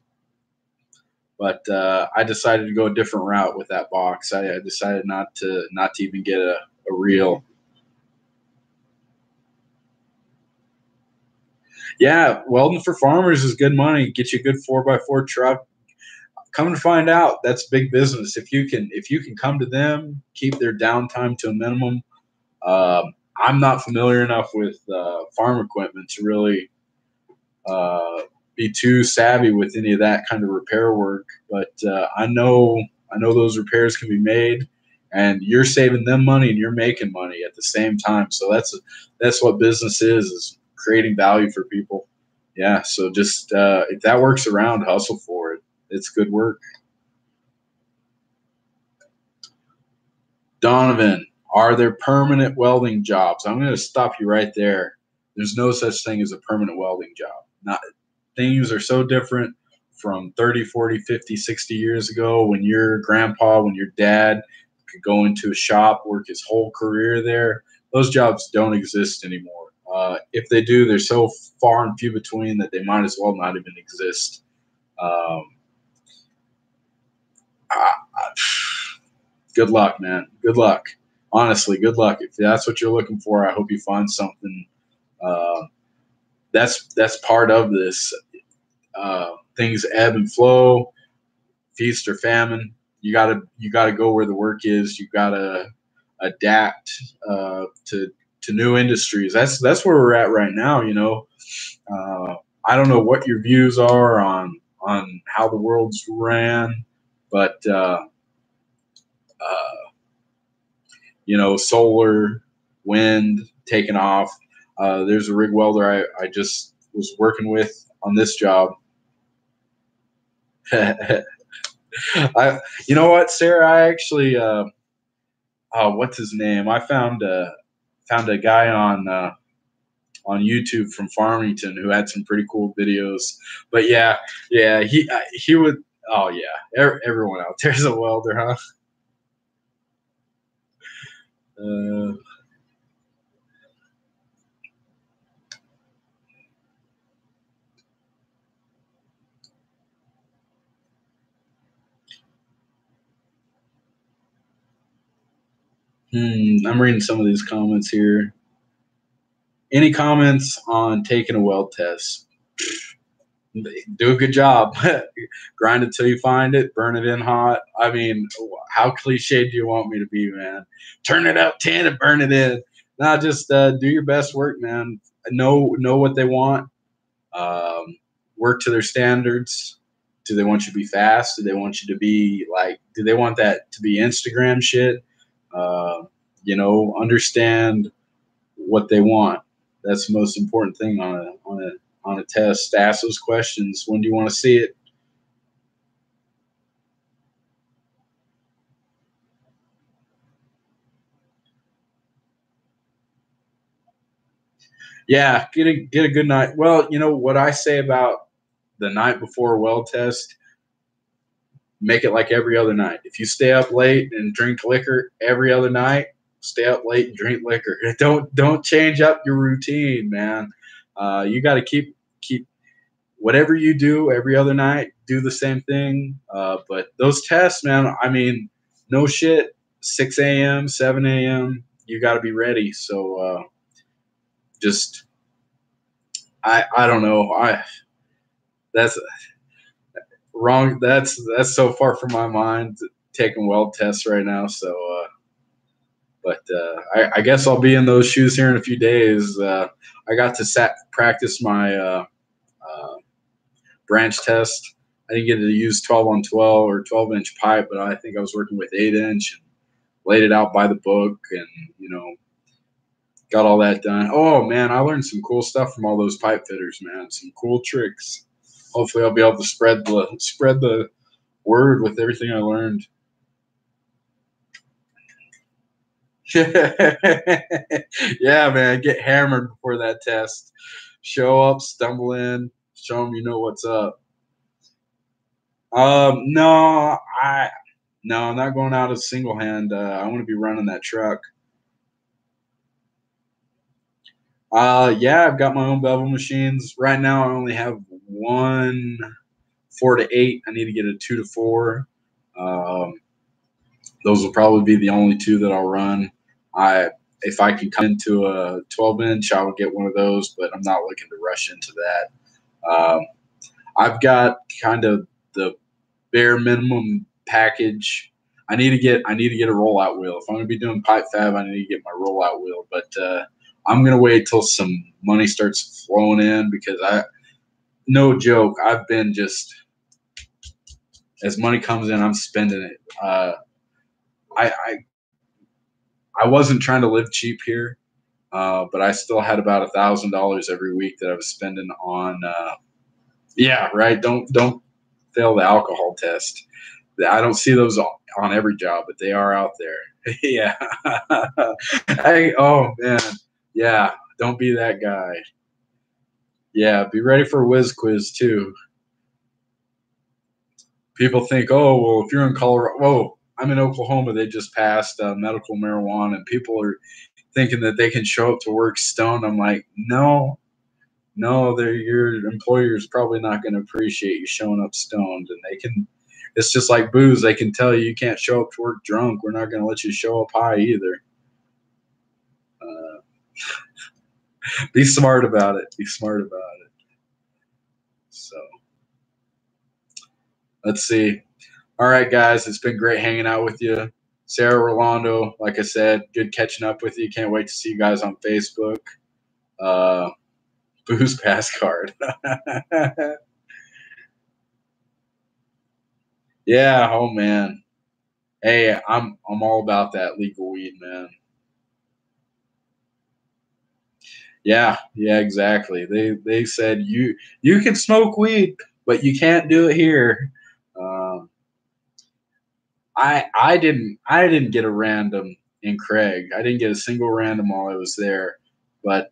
but I decided to go a different route with that box. I decided not to even get a reel. Yeah, welding for farmers is good money. Get you a good 4x4 truck. Come to find out, that's big business. If you can come to them, keep their downtime to a minimum. I'm not familiar enough with farm equipment to really be too savvy with any of that kind of repair work, but I know those repairs can be made, and you're saving them money and you're making money at the same time. So that's what business is creating value for people. Yeah, so just if that works around, hustle for it. It's good work. Donovan, are there permanent welding jobs? I'm going to stop you right there. There's no such thing as a permanent welding job. Not Things are so different from 30, 40, 50, 60 years ago when your grandpa, when your dad could go into a shop, work his whole career there. Those jobs don't exist anymore. If they do, they're so far and few between that they might as well not even exist. Good luck, man. Good luck. Honestly, good luck. If that's what you're looking for, I hope you find something. That's part of this. Things ebb and flow, feast or famine. You gotta go where the work is. You gotta adapt to new industries. That's where we're at right now. You know, I don't know what your views are on how the world's ran, but solar, wind taking off. There's a rig welder I just was working with on this job. You know what, Sarah? I actually, what's his name? I found a guy on YouTube from Farmington who had some pretty cool videos. But yeah, he would. Oh yeah, everyone out there's a welder, huh? Uh, I'm reading some of these comments here. Any comments on taking a weld test? Do a good job. Grind it till you find it. Burn it in hot. I mean, how cliche do you want me to be, man? Turn it up 10 and burn it in. Nah, just do your best work, man. Know what they want. Um, Work to their standards. Do they want you to be fast? Do they want you to be like? Do they want that to be Instagram shit? Understand what they want. That's the most important thing on a test. Ask those questions. When do you want to see it? Yeah, get a good night. Well, you know what I say about the night before a weld test. Make it like every other night. If you stay up late and drink liquor every other night, stay up late and drink liquor. Don't change up your routine, man. You got to keep whatever you do every other night. Do the same thing. But those tests, man. I mean, no shit. 6 a.m., 7 a.m. You got to be ready. So just I don't know. That's wrong. That's so far from my mind. Taking weld tests right now. So. But I guess I'll be in those shoes here in a few days. I got to practice my branch test. I didn't get to use 12 on 12 or 12-inch pipe, but I think I was working with 8-inch and laid it out by the book and, got all that done. Oh, man, I learned some cool stuff from all those pipe fitters, man. Some cool tricks. Hopefully I'll be able to spread the word with everything I learned. Yeah, man, get hammered before that test. Show up, stumble in, show them you know what's up. No, I'm not going out as single hand. I want to be running that truck. Yeah, I've got my own bevel machines. Right now, I only have one 4 to 8. I need to get a 2 to 4. Um, those will probably be the only two that I'll run. If I can come into a 12-inch, I will get one of those, but I'm not looking to rush into that. I've got kind of the bare minimum package. I need to get a rollout wheel. If I'm going to be doing pipe fab, I need to get my rollout wheel. But I'm going to wait till some money starts flowing in because no joke, I've been just as money comes in, I'm spending it. I wasn't trying to live cheap here, but I still had about $1,000 every week that I was spending on. Yeah, right. Don't fail the alcohol test. I don't see those on every job, but they are out there. Yeah. Oh man. Yeah. Don't be that guy. Yeah. Be ready for a whiz quiz too. People think, oh, well, if you're in Colorado, whoa, I'm in Oklahoma. They just passed medical marijuana, and people are thinking that they can show up to work stoned. I'm like, no, your employer is probably not going to appreciate you showing up stoned, and they can. It's just like booze. They can tell you can't show up to work drunk. We're not going to let you show up high either. Be smart about it. Be smart about it. So let's see. All right, guys, it's been great hanging out with you. Sarah Rolando, like I said, good catching up with you. Can't wait to see you guys on Facebook. Booze pass card. Yeah, oh man. Hey, I'm all about that legal weed, man. Yeah, yeah, exactly. They said you can smoke weed, but you can't do it here. Um, I didn't get a random in Craig. I didn't get a single random while I was there, but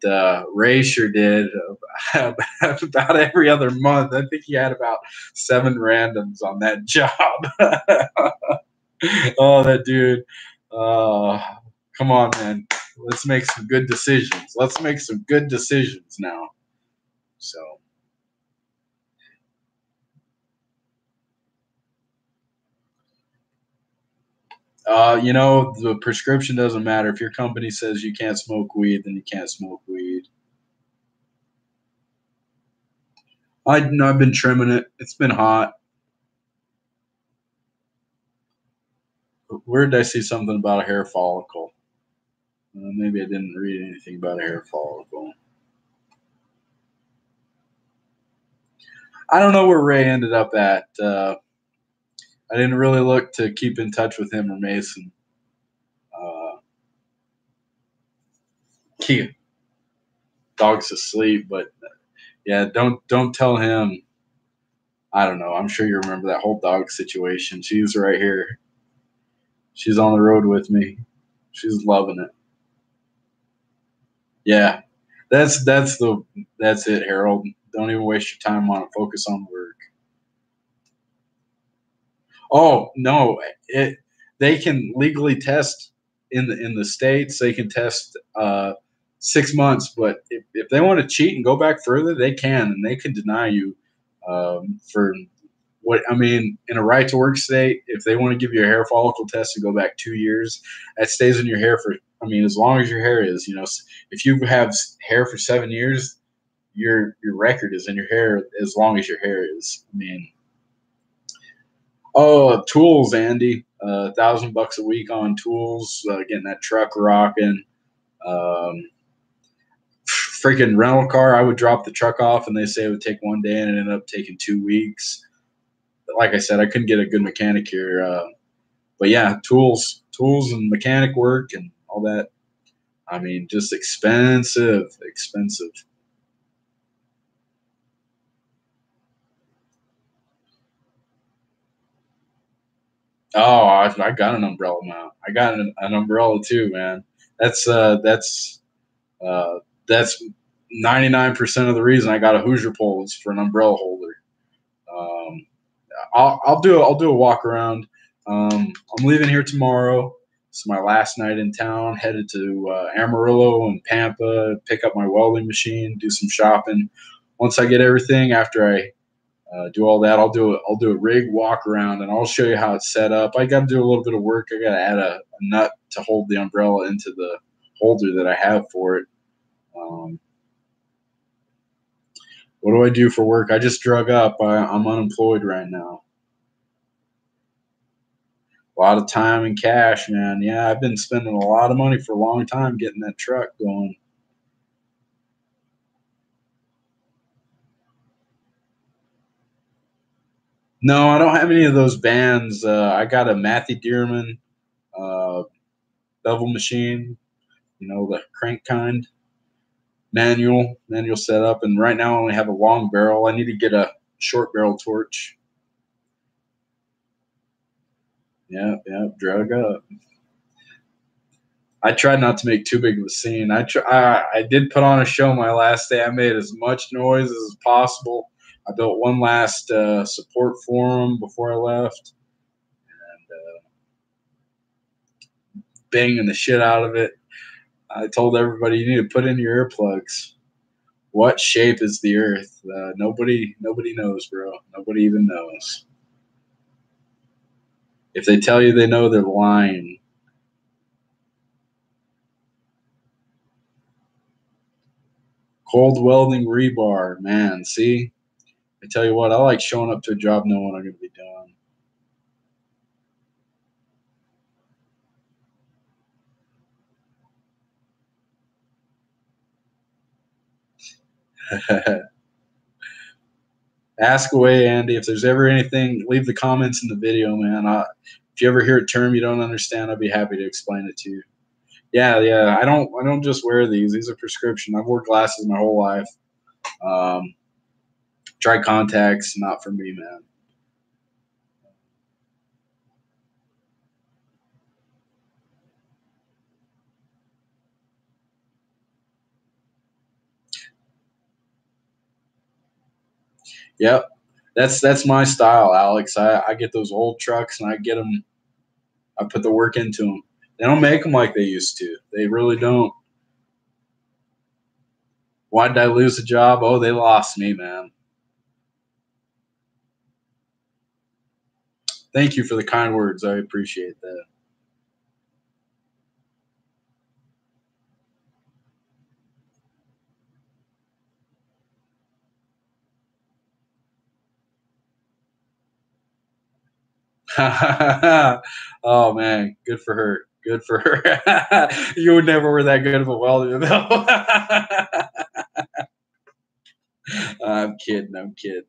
Ray sure did. About every other month. I think he had about 7 randoms on that job. Oh, that dude. Uh, Come on, man. Let's make some good decisions. Let's make some good decisions now. So, the prescription doesn't matter. If your company says you can't smoke weed, then you can't smoke weed. I've been trimming it. It's been hot. Where did I see something about a hair follicle? Maybe I didn't read anything about a hair follicle. I don't know where Ray ended up at. I didn't really look to keep in touch with him or Mason. Uh, Keith, dog's asleep, but yeah, don't tell him. I don't know. I'm sure you remember that whole dog situation. She's right here. She's on the road with me. She's loving it. Yeah, that's it, Harold. Don't even waste your time on it. Focus on work. Oh no, it they can legally test in the states. They can test 6 months, but if they want to cheat and go back further, they can, and they can deny you for what I mean in a right to work state. If they want to give you a hair follicle test and go back 2 years, that stays in your hair for. I mean, as long as your hair is, if you have hair for 7 years, your record is in your hair as long as your hair is. I mean, oh, tools, Andy. $1,000 a week on tools, getting that truck rocking. Um, Freaking rental car. I would drop the truck off, and they say it would take one day, and it ended up taking 2 weeks. Like I said, I couldn't get a good mechanic here. But yeah, tools, and mechanic work and all that. I mean, just expensive, expensive. Oh, I got an umbrella mount. I got an umbrella too, man. That's uh, that's Uh, that's 99% of the reason I got a Hoosier pole is for an umbrella holder. Um, I'll do a walk around. I'm leaving here tomorrow. It's my last night in town. Headed to Amarillo and Pampa. Pick up my welding machine. Do some shopping. Once I get everything, after I do all that, I'll do a rig walk around and I'll show you how it's set up. I got to do a little bit of work. I got to add a nut to hold the umbrella into the holder that I have for it. Um, What do I do for work? I just drug up. I'm unemployed right now. A lot of time and cash, man. Yeah, I've been spending a lot of money for a long time getting that truck going. No, I don't have any of those bands. I got a Matthew Dearman uh, bevel machine, the crank kind, manual setup. And right now I only have a long barrel. I need to get a short barrel torch. Yeah, yeah, drug up. I tried not to make too big of a scene. I did put on a show my last day. I made as much noise as possible. I built one last support forum before I left, and banging the shit out of it. I told everybody you need to put in your earplugs. What shape is the Earth? Nobody knows, bro. Nobody even knows. If they tell you they know, they're lying. Cold welding rebar, man. See, I tell you what, I like showing up to a job knowing I'm going to be done. Ask away, Andy. If there's ever anything, leave the comments in the video, man. If If you ever hear a term you don't understand, I'd be happy to explain it to you. Yeah, yeah. I don't just wear these. These are prescription. I've worn glasses my whole life. Um, Tried contacts, not for me, man. Yep, that's my style, Alex. I get those old trucks and I get them. I put the work into them. They don't make them like they used to. They really don't. Why did I lose the job? Oh, they lost me, man. Thank you for the kind words. I appreciate that. Oh man, good for her. Good for her. You would never were that good of a welder, though. I'm kidding. I'm kidding.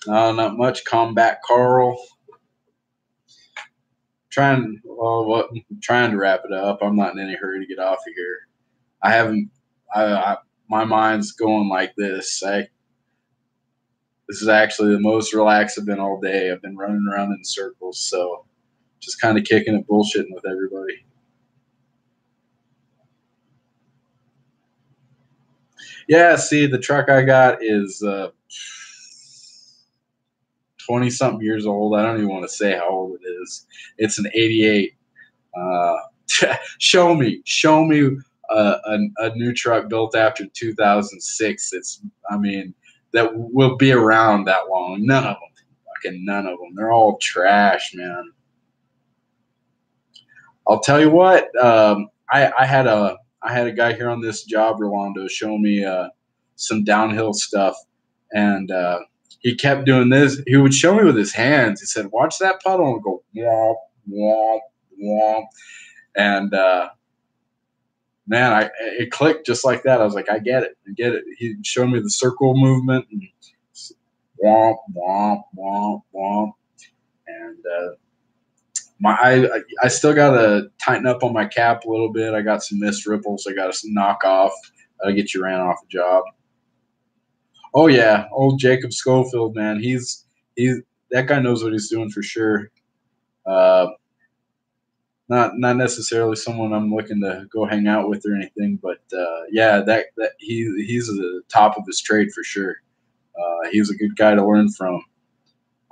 Not much. Combat Carl. Trying to wrap it up. I'm not in any hurry to get off of here. I haven't. My mind's going like this. This is actually the most relaxed I've been all day. I've been running around in circles, so just kind of kicking it, bullshitting with everybody. Yeah, see, the truck I got is 20 something years old. I don't even want to say how old it is. It's an 88. Uh, show me a new truck built after 2006. I mean, that will be around that long. None of them. Fucking none of them. They're all trash, man. I'll tell you what. I had a guy here on this job, Rolando, show me some downhill stuff, and he kept doing this. He would show me with his hands. He said, "Watch that puddle," and go womp womp womp, and man, it clicked just like that. I was like, I get it, I get it. He showed me the circle movement, and womp womp womp womp, and I still gotta tighten up on my cap a little bit. I got some missed ripples. I gotta knock off. Get you ran off a job. Oh yeah, old Jacob Schofield, man. He's that guy knows what he's doing for sure. Uh, not necessarily someone I'm looking to go hang out with or anything, but yeah, that he's at the top of his trade for sure. He's a good guy to learn from.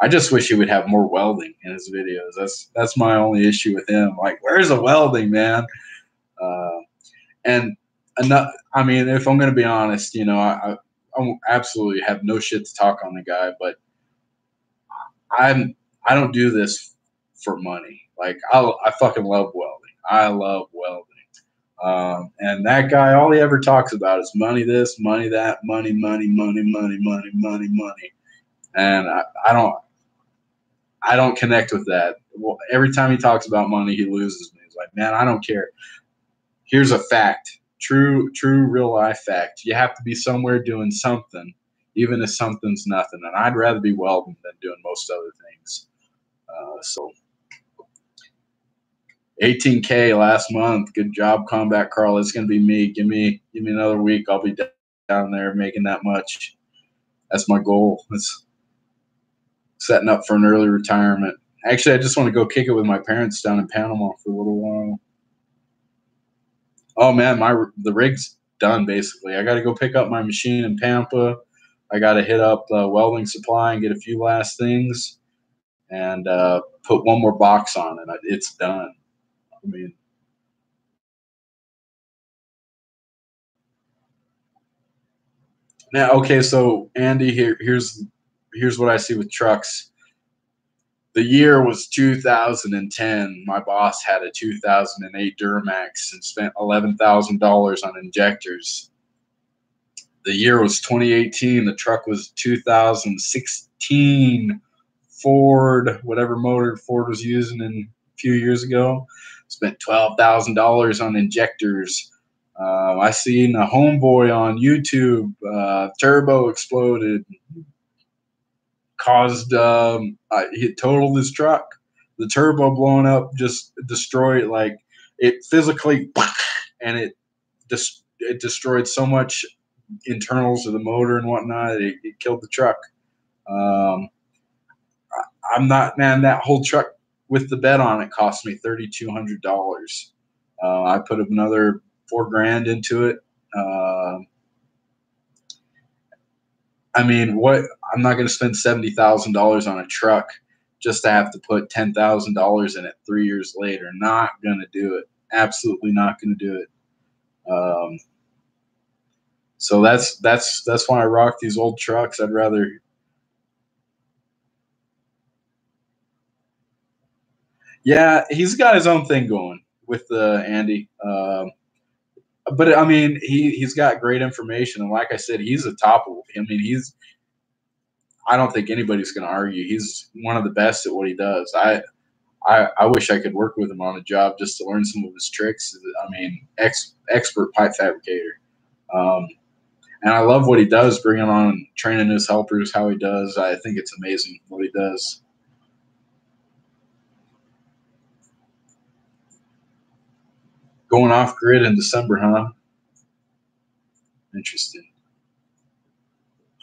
I just wish he would have more welding in his videos. That's my only issue with him. Like, where's the welding, man? Uh, and enough. I mean, if I'm going to be honest, I absolutely have no shit to talk on the guy, but I don't do this for money. Like, I fucking love welding. I love welding. And that guy, all he ever talks about is money, this, money, that, money, money, money, money, money, money, money. And I don't connect with that. Well, every time he talks about money, he loses me. He's like, man, I don't care. Here's a fact, true, real life fact. You have to be somewhere doing something, even if something's nothing. And I'd rather be welding than doing most other things. So 18K last month. Good job, Combat Carl. It's gonna be me. Give me another week. I'll be down there making that much. That's my goal. It's setting up for an early retirement. Actually, I just want to go kick it with my parents down in Panama for a little while. Oh man, the rig's done basically. I got to go pick up my machine in Pampa. I got to hit up Welding Supply and get a few last things, and put one more box on it. It's done. I mean, now okay, so Andy, here's what I see with trucks. The year was 2010. My boss had a 2008 Duramax and spent $11,000 on injectors. The year was 2018. The truck was 2016 Ford, whatever motor Ford was using a few years ago. Spent $12,000 on injectors. I seen a homeboy on YouTube, turbo exploded, caused he totaled his truck. The turbo blowing up just destroyed, like it physically, and it destroyed so much internals of the motor and whatnot. It killed the truck. Um, I'm not, man. That whole truck with the bed on it cost me $3,200. I put another $4,000 into it. I mean, what? I'm not going to spend $70,000 on a truck just to have to put $10,000 in it 3 years later. Not going to do it. Absolutely not going to do it. So that's why I rock these old trucks. I'd rather. Yeah, he's got his own thing going with Andy. But I mean, he's got great information, and like I said, he's a top. I mean, he's. I don't think anybody's going to argue. He's one of the best at what he does. I wish I could work with him on a job just to learn some of his tricks. I mean, expert pipe fabricator. Um, and I love what he does, bringing on training his helpers, how he does. I think it's amazing what he does. Going off grid in December, huh? Interesting.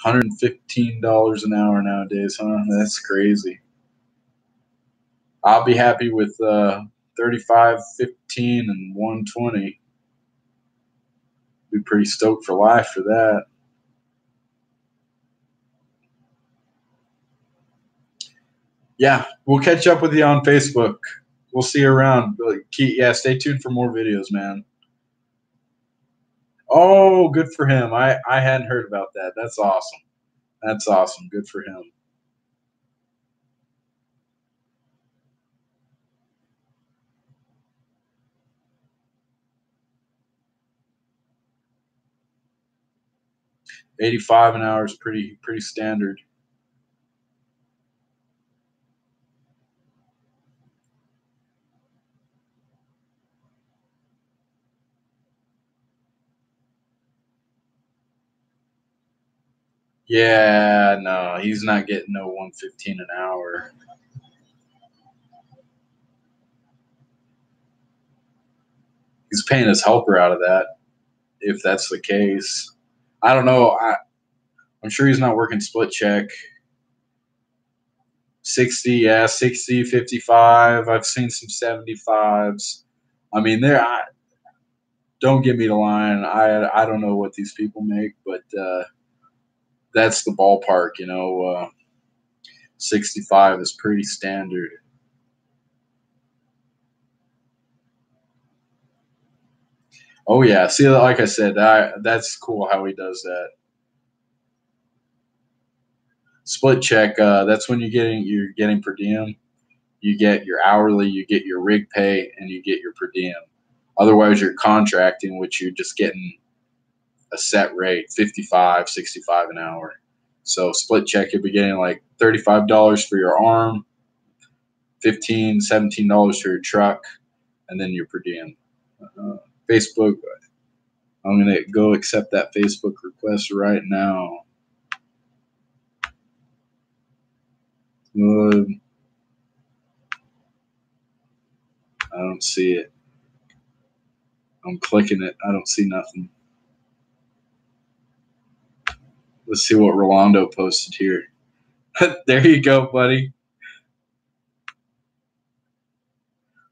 $115 an hour nowadays, huh? That's crazy. I'll be happy with 35, 15, and 120. Be pretty stoked for life for that. Yeah, we'll catch up with you on Facebook. We'll see you around. Yeah, stay tuned for more videos, man. Oh, good for him. I hadn't heard about that. That's awesome. That's awesome. Good for him. $85 an hour is pretty standard. Yeah, no, he's not getting no 115 an hour. He's paying his helper out of that, if that's the case. I don't know. I'm sure he's not working split check. 60, yeah, 60, 55. I've seen some 75s. I mean, don't get me the line. I don't know what these people make, but that's the ballpark, 65 is pretty standard. Oh yeah, see, like I said, that's cool how he does that. Split check. That's when you're getting per diem. You get your hourly, you get your rig pay, and you get your per diem. Otherwise, you're contracting, which you're just getting a set rate, 55, 65 an hour. So split check, you'll be getting like $35 for your arm, $15, $17 for your truck, and then your per diem. Facebook, I'm going to go accept that Facebook request right now. Good. I don't see it. I'm clicking it. I don't see nothing. Let's see what Rolando posted here. There you go, buddy.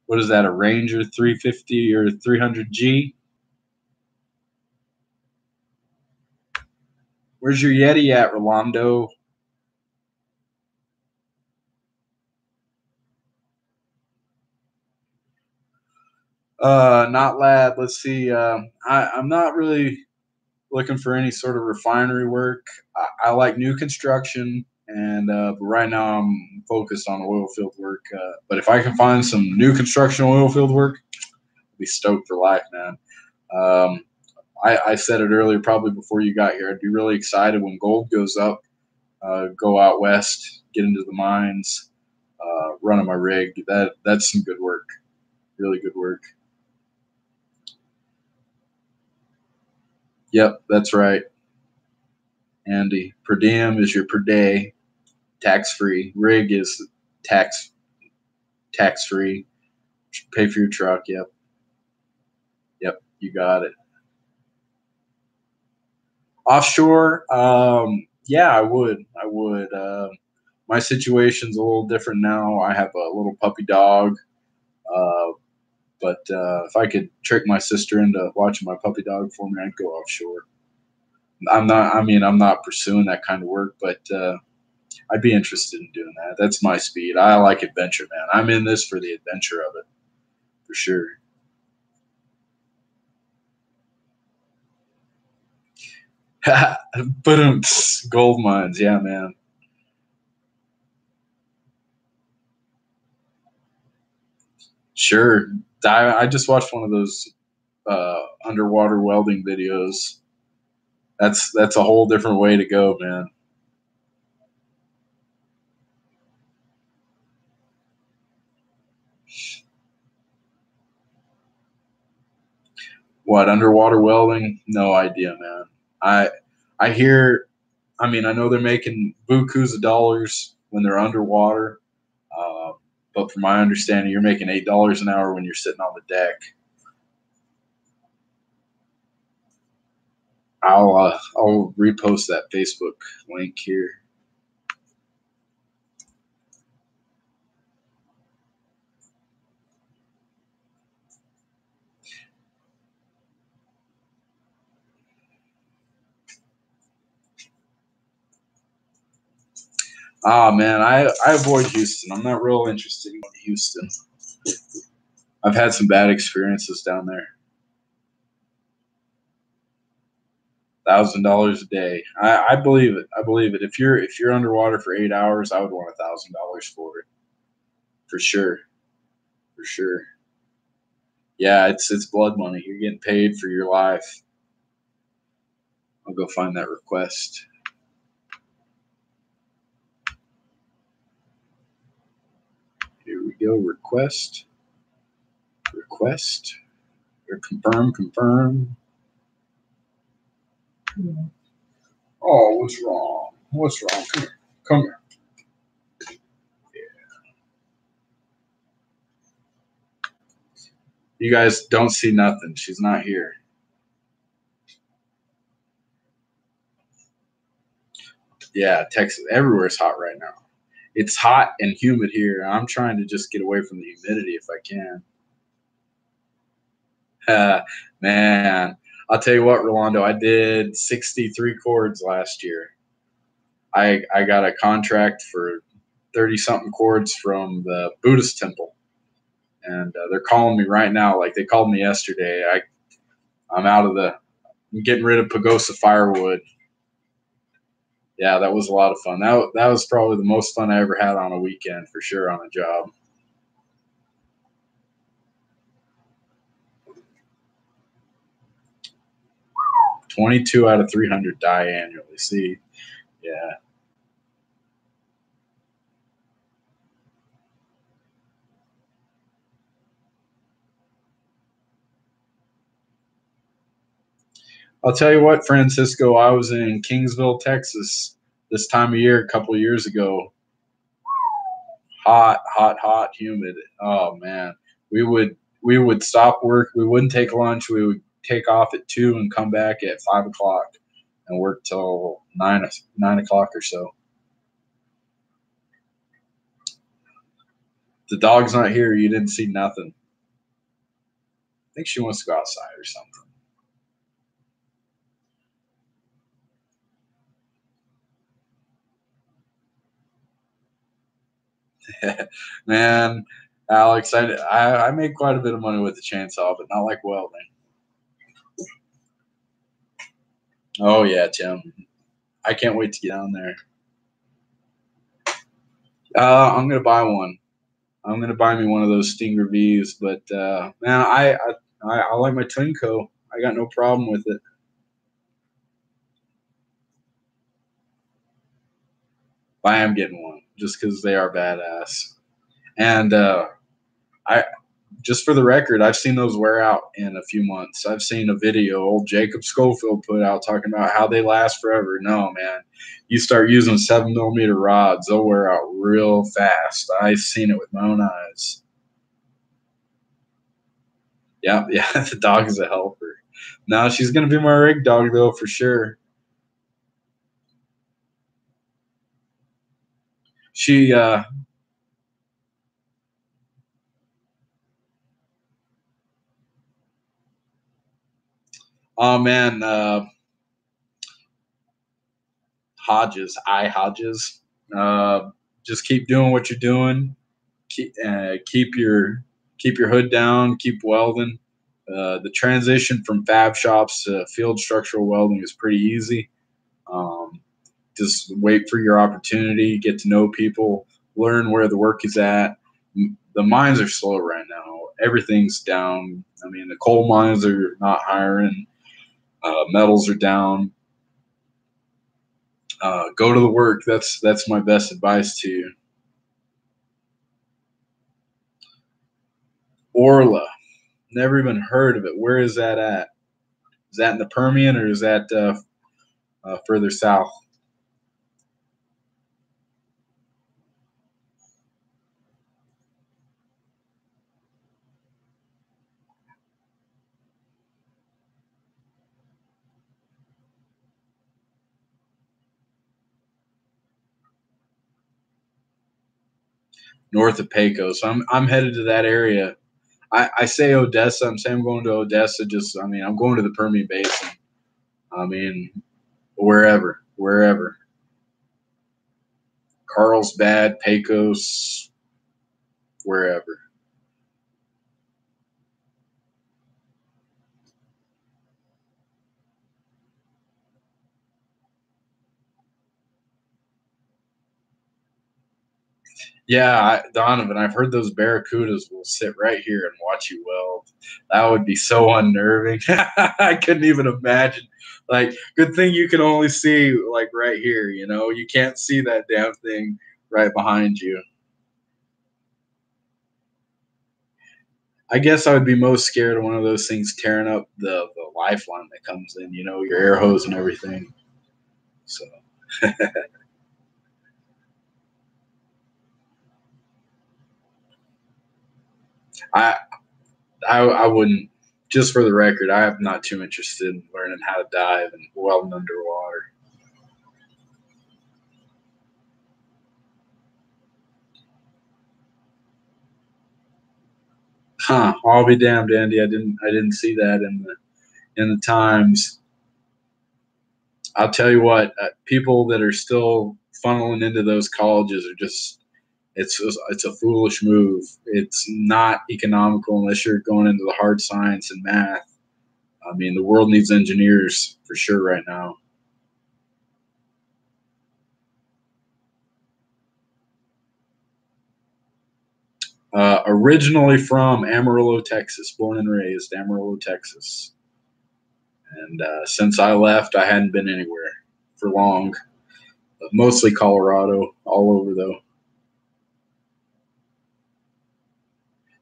What is that, a Ranger 350 or 300G? Where's your Yeti at, Rolando? Not lad. Let's see. I'm not really looking for any sort of refinery work. I like new construction, and but right now I'm focused on oil field work. But if I can find some new construction oil field work, I'll be stoked for life, man. Um, I said it earlier, probably before you got here. I'd be really excited when gold goes up. Go out west, get into the mines, running my rig. That's some good work, really good work. Yep, that's right, Andy. Per diem is your per day, tax free. Rig is tax free. Pay for your truck. Yep, yep, you got it. Offshore, yeah, I would. I would. My situation's a little different now. I have a little puppy dog, uh, but if I could trick my sister into watching my puppy dog for me, I'd go offshore. I'm not. I mean, I'm not pursuing that kind of work, but I'd be interested in doing that. That's my speed. I like adventure, man. I'm in this for the adventure of it, for sure. But gold mines, yeah, man. Sure. I just watched one of those underwater welding videos. That's a whole different way to go, man. What, underwater welding? No idea, man. I I hear. I mean, I know they're making bukus of dollars when they're underwater, uh, but from my understanding, you're making $8 an hour when you're sitting on the deck. I'll repost that Facebook link here. Ah, man, I avoid Houston. I'm not real interested in going to Houston. I've had some bad experiences down there. $1,000 a day. I believe it. I believe it. If you're underwater for 8 hours, I would want $1,000 for it, for sure, for sure. Yeah, it's blood money. You're getting paid for your life. I'll go find that request. Here we go. Request, or confirm. Oh, what's wrong? What's wrong? Come here. Come here. You guys don't see nothing. She's not here. Yeah, Texas. Everywhere's hot right now. It's hot and humid here. I'm trying to just get away from the humidity if I can. Man, I'll tell you what, Rolando, I did 63 chords last year. I got a contract for 30 something chords from the Buddhist temple, and they're calling me right now. Like they called me yesterday. I'm out of the. I'm getting rid of Pagosa firewood. Yeah, that was a lot of fun. That was probably the most fun I ever had on a weekend for sure on a job. 22 out of 300 die annually. See, yeah. I'll tell you what, Francisco, I was in Kingsville, Texas this time of year a couple of years ago. Hot, hot, hot, humid. Oh man. We would stop work, we wouldn't take lunch, we would take off at 2 and come back at 5 o'clock and work till 9 o'clock or so. The dog's not here, you didn't see nothing. I think she wants to go outside or something. Man, Alex, I made quite a bit of money with the chainsaw, but not like welding. Oh yeah, Tim. I can't wait to get down there. I'm gonna buy one. I'm gonna buy me one of those Stinger V's. But man, I like my Twinco. I got no problem with it. I am getting one. just because they are badass. And I just for the record, I've seen those wear out in a few months. I've seen a video old Jacob Schofield put out talking about how they last forever. No, man, you start using 7mm rods, they'll wear out real fast. I've seen it with my own eyes. Yeah, yeah, the dog is a helper. Now she's gonna be my rig dog though for sure. She oh man, Hodges. Just keep doing what you're doing. Keep your hood down. Keep welding. The transition from fab shops to field structural welding is pretty easy. Um, just wait for your opportunity. Get to know people. Learn where the work is at. The mines are slow right now. Everything's down. I mean, the coal mines are not hiring. Metals are down. Go to the work. That's my best advice to you. Orla, never even heard of it. Where is that at? Is that in the Permian or is that further south? North of Pecos. So I'm headed to that area. I say Odessa. I'm saying I'm going to Odessa. Just I mean I'm going to the Permian Basin. I mean wherever. Carlsbad, Pecos, wherever. Yeah, Donovan, I've heard those barracudas will sit right here and watch you weld. That would be so unnerving. I couldn't even imagine. Like, good thing you can only see like right here. You can't see that damn thing right behind you. I guess I would be most scared of one of those things tearing up the lifeline that comes in. Your air hose and everything. So I I wouldn't. Just for the record, I am not too interested in learning how to dive and welding underwater. Huh? I'll be damned, Andy. I didn't see that in the Times. I'll tell you what. People that are still funneling into those colleges are just. It's a foolish move. It's not economical unless you're going into the hard science and math. I mean, the world needs engineers for sure right now. Originally from Amarillo, Texas, born and raised Amarillo, Texas. And since I left, I hadn't been anywhere for long. But mostly Colorado, all over though.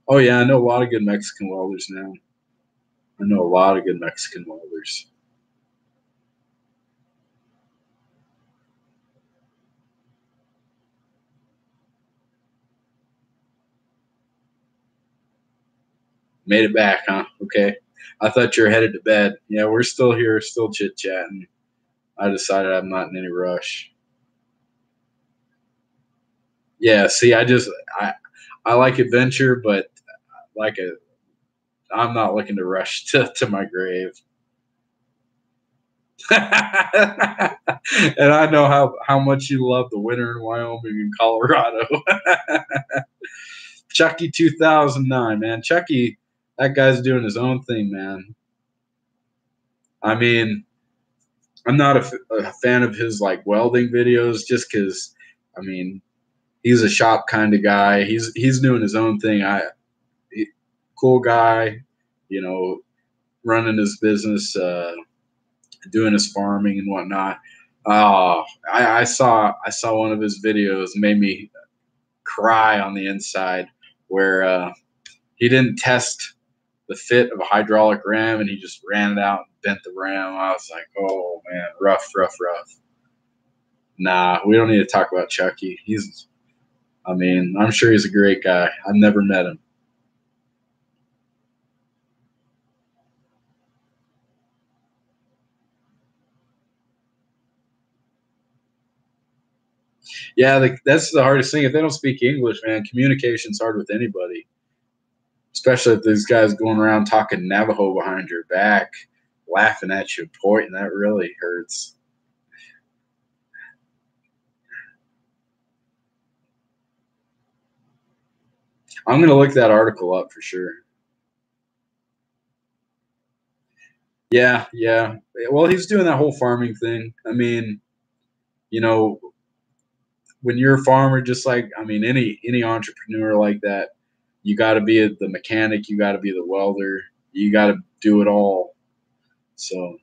Oh yeah, I know a lot of good Mexican welders now. I know a lot of good Mexican welders. Made it back, huh? Okay. I thought you were headed to bed. Yeah, we're still here, still chit chatting. I decided I'm not in any rush. Yeah, see, I I like adventure, but like a I'm not looking to rush to my grave. And I know how much you love the winter in Wyoming and Colorado. Chucky 2009, man. Chucky, that guy's doing his own thing, man. I mean, I'm not a fan of his like welding videos just because, I mean, he's a shop kind of guy. He's doing his own thing. He, cool guy, you know, running his business, doing his farming and whatnot. Oh, I saw one of his videos, made me cry on the inside, where he didn't test the fit of a hydraulic ram and he just ran it out and bent the ram. I was like, oh man, rough, rough, rough. Nah, we don't need to talk about Chucky. I mean, I'm sure he's a great guy. I've never met him. Yeah, that's the hardest thing. If they don't speak English, man, communication's hard with anybody, especially if these guys going around talking Navajo behind your back, laughing at you, pointing. That really hurts. I'm gonna look that article up for sure. Yeah, yeah. Well, he's doing that whole farming thing. I mean, you know, when you're a farmer, just like I mean, any entrepreneur like that, you got to be the mechanic, you got to be the welder, you got to do it all. So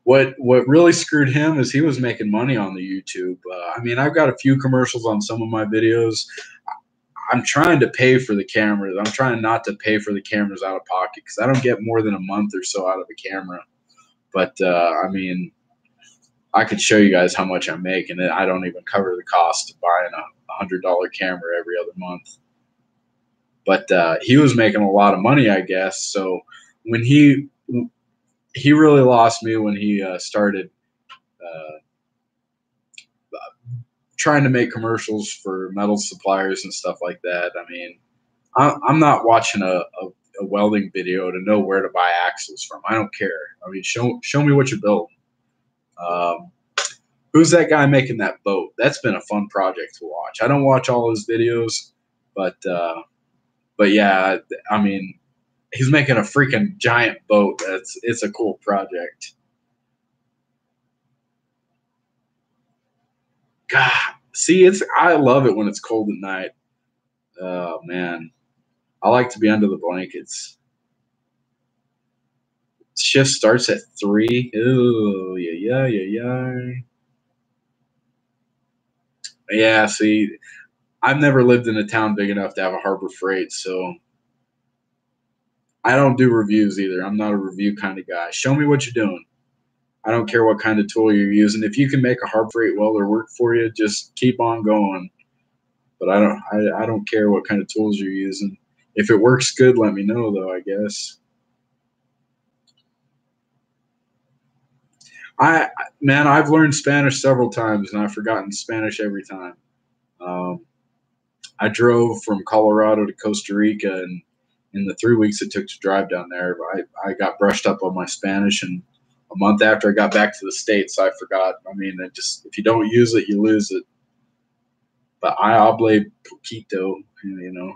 what really screwed him is he was making money on the YouTube. I mean, I've got a few commercials on some of my videos. I'm trying to pay for the cameras. I'm trying not to pay for the cameras out of pocket because I don't get more than a month or so out of a camera. But I mean, I could show you guys how much I make, and I don't even cover the cost of buying a $100 camera every other month. But he was making a lot of money, I guess. So when he really lost me when he started uh, trying to make commercials for metal suppliers and stuff like that. I mean, I'm not watching a welding video to know where to buy axles from. I don't care. I mean, show me what you build. Um, who's that guy making that boat? That's been a fun project to watch. I don't watch all his videos, but but yeah, I mean, he's making a freaking giant boat. It's a cool project. God, see, it's I love it when it's cold at night. Oh man, I like to be under the blankets. Shift starts at 3. Oh yeah, yeah, yeah, yeah. Yeah, see, I've never lived in a town big enough to have a Harbor Freight, so I don't do reviews either. I'm not a review kind of guy. Show me what you're doing. I don't care what kind of tool you're using. If you can make a Harbor Freight welder work for you, just keep on going. But I don't care what kind of tools you're using. If it works good, let me know though, I guess. I man, I've learned Spanish several times and I've forgotten Spanish every time. Um, I drove from Colorado to Costa Rica, and in the 3 weeks it took to drive down there, I got brushed up on my Spanish, and a month after I got back to the States, I forgot. I mean, it just if you don't use it, you lose it. But I hablo poquito, you know.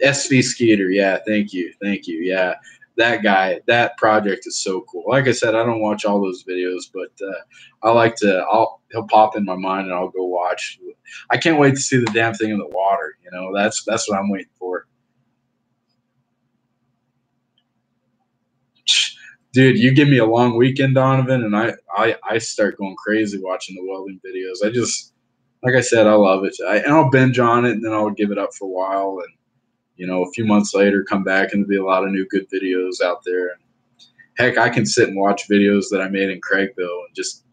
SV Skeeter, yeah, thank you, yeah. That guy, that project is so cool. Like I said, I don't watch all those videos, but I like to. He'll pop in my mind, and I'll go watch. I can't wait to see the damn thing in the water. You know, that's what I'm waiting for. Dude, you give me a long weekend, Donovan, and I start going crazy watching the welding videos. I just, like I said, I love it. And I'll binge on it, and then I'll give it up for a while, and a few months later, come back and there'll be a lot of new good videos out there. Heck, I can sit and watch videos that I made in Craigville and just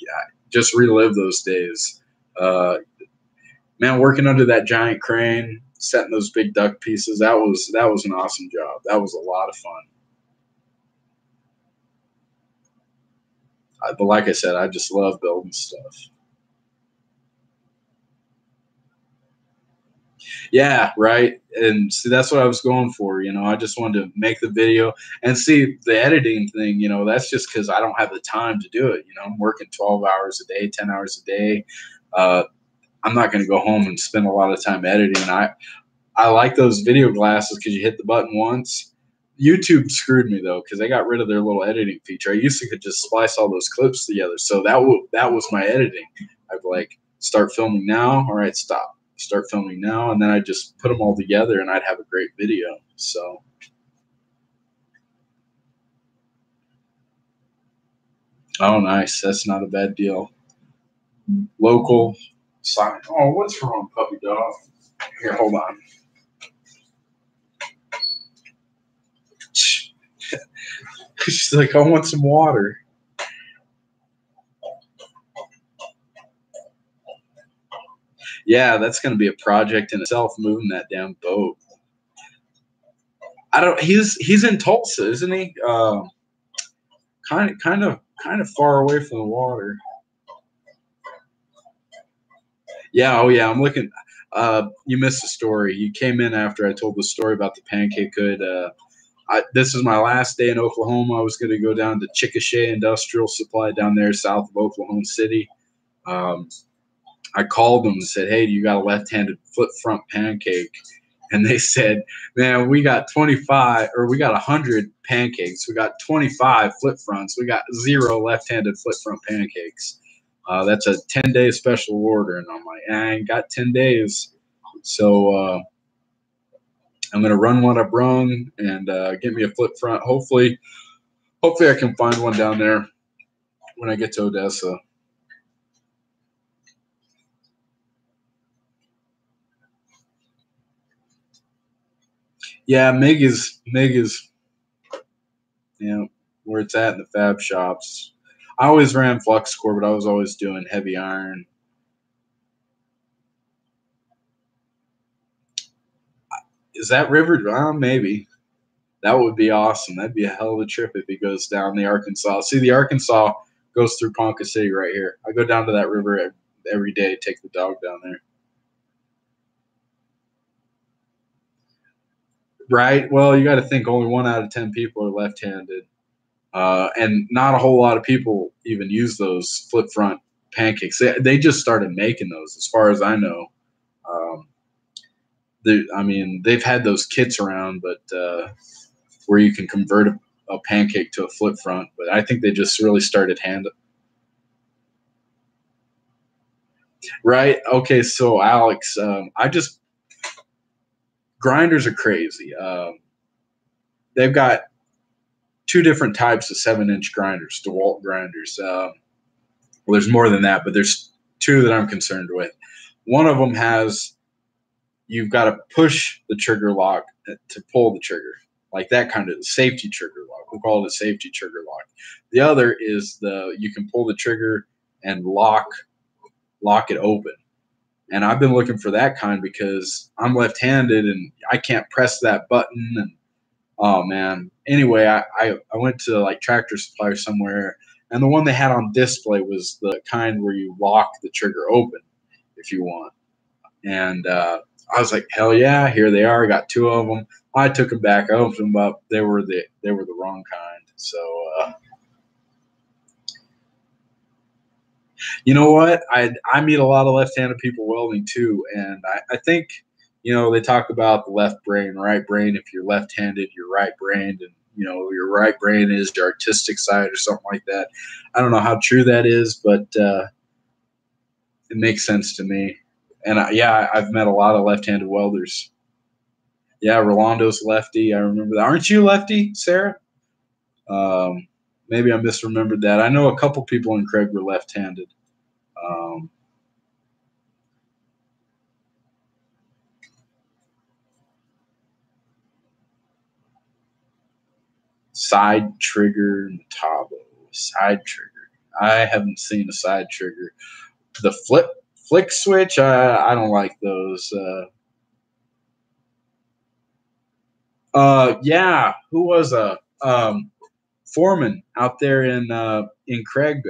relive those days. Uh, man, working under that giant crane, setting those big duck pieces, that was an awesome job. That was a lot of fun. But like I said, I just love building stuff. Yeah, right. And see, that's what I was going for. I just wanted to make the video and see the editing thing. That's just because I don't have the time to do it. I'm working 12 hours a day, 10 hours a day. Uh, I'm not going to go home and spend a lot of time editing. I like those video glasses because you hit the button once. YouTube screwed me though because they got rid of their little editing feature. I used to could just splice all those clips together, so that was my editing. I'd like start filming now. All right, stop. Start filming now, and then I just put them all together, and I'd have a great video. So Oh, nice. That's not a bad deal. Local sign. Oh, what's wrong, puppy dog? Here, hold on. She's like, I want some water. Yeah, that's going to be a project in itself, moving that damn boat. I don't. He's in Tulsa, isn't he? Kind of far away from the water. Yeah. Oh, yeah. I'm looking. You missed the story. You came in after I told the story about the pancake hood. This is my last day in Oklahoma. I was going to go down to Chickasha Industrial Supply down there south of Oklahoma City. Um, I called them and said, "Hey, do you got a left-handed flip front pancake?" And they said, "Man, we got 25 or we got 100 pancakes. We got 25 flip fronts. We got 0 left-handed flip front pancakes. That's a 10-day special order." And I'm like, I ain't got 10 days. So I'm going to run what I brung and get me a flip front. Hopefully I can find one down there when I get to Odessa. Yeah, Mig is where it's at in the fab shops. I always ran flux core, but I was always doing heavy iron. Is that river? Maybe. That would be awesome. That'd be a hell of a trip if he goes down the Arkansas. See, the Arkansas goes through Ponca City right here. I go down to that river every day, take the dog down there. Right? Well, you got to think only 1 out of 10 people are left-handed, and not a whole lot of people even use those flip front pancakes. They just started making those, as far as I know. Um, I mean, they've had those kits around, but where you can convert a pancake to a flip front. But I think they just really started hand. Right? Okay, so Alex, I just grinders are crazy. They've got 2 different types of 7-inch grinders, DeWalt grinders. Well, there's more than that, but there's 2 that I'm concerned with. One of them has you've got to push the trigger lock to pull the trigger, like that kind of safety trigger lock. We'll call it a safety trigger lock. The other is you can pull the trigger and lock it open. And I've been looking for that kind because I'm left-handed and I can't press that button. And oh man. Anyway, I went to like Tractor Supply somewhere, and the one they had on display was the kind where you lock the trigger open if you want. And I was like, hell yeah, here they are. I got 2 of them. I took them back. I opened them up. They were the wrong kind. So you know what? I meet a lot of left-handed people welding too, and I think they talk about the left brain, right brain. If you're left-handed, you're right-brained, and your right brain is your artistic side or something like that. I don't know how true that is, but it makes sense to me. And yeah, I've met a lot of left-handed welders. Yeah, Rolando's lefty. I remember that. Aren't you lefty, Sarah? Um, Maybe I misremembered that. I know a couple people in Craig were left-handed. Um, Side trigger Metabo. Side trigger. I haven't seen a side trigger. The flick switch. I don't like those. Yeah. Who was foreman out there in Craig?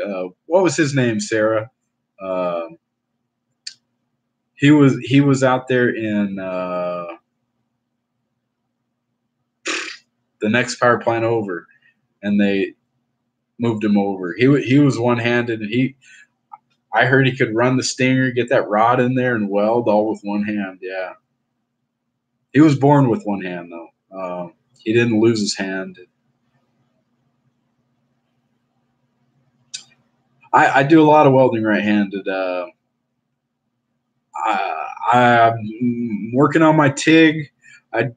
What was his name, Sarah? Uh, he was out there in the next power plant over, and they moved him over. He was one handed, and I heard he could run the stinger, get that rod in there, and weld all with one hand. Yeah, he was born with one hand though. He didn't lose his hand. I do a lot of welding right-handed. I'm working on my TIG. I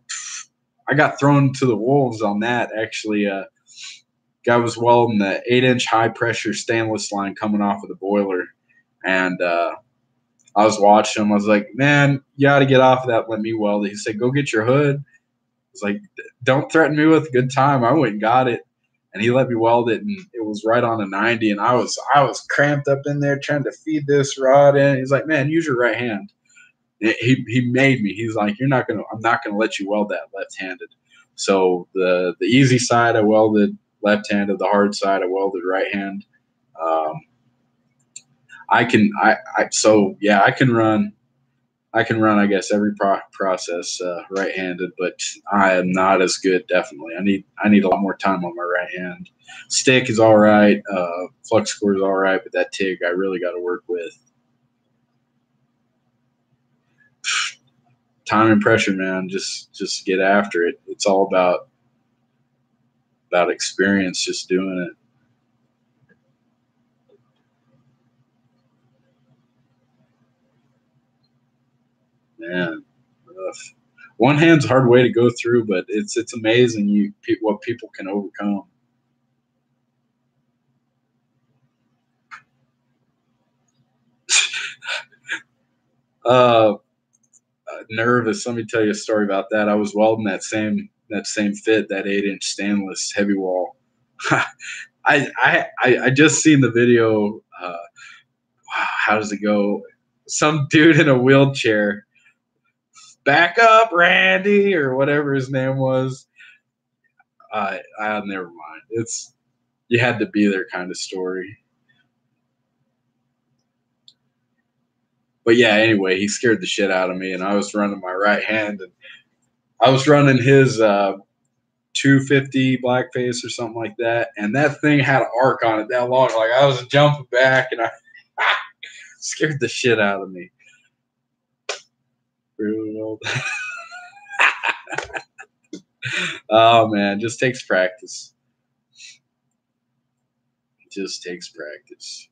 got thrown to the wolves on that actually. Guy was welding the 8-inch high pressure stainless line coming off of the boiler, and I was watching him. I was like, man, you got to get off of that. Let me weld it. He said, go get your hood. I was like, don't threaten me with a good time. I went and got it, and he let me weld it, and it was right on a 90. And I was cramped up in there trying to feed this rod in. He's like, man, use your right hand. He made me. He's like, I'm not gonna let you weld that left-handed. So the easy side I welded left-handed. The hard side I welded right hand. I can run. I can run, I guess, every process right-handed, but I am not as good. Definitely, I need a lot more time on my right hand. Stick is all right. Flux core is all right, but that TIG I really got to work with. Time and pressure, man. Just get after it. It's all about experience. Just doing it. Man, rough. One hand's a hard way to go through, but it's amazing what people can overcome. Nervous. Let me tell you a story about that. I was welding that same fit, that 8-inch stainless heavy wall. I just seen the video. How does it go? Some dude in a wheelchair. Back up, Randy, or whatever his name was. Never mind. It's you had to be there kind of story. But yeah, anyway, he scared the shit out of me, and I was running my right hand, and I was running his 250 blackface or something like that, and that thing had an arc on it that long. Like I was jumping back, and I scared the shit out of me. Oh man, just takes practice. Just takes practice.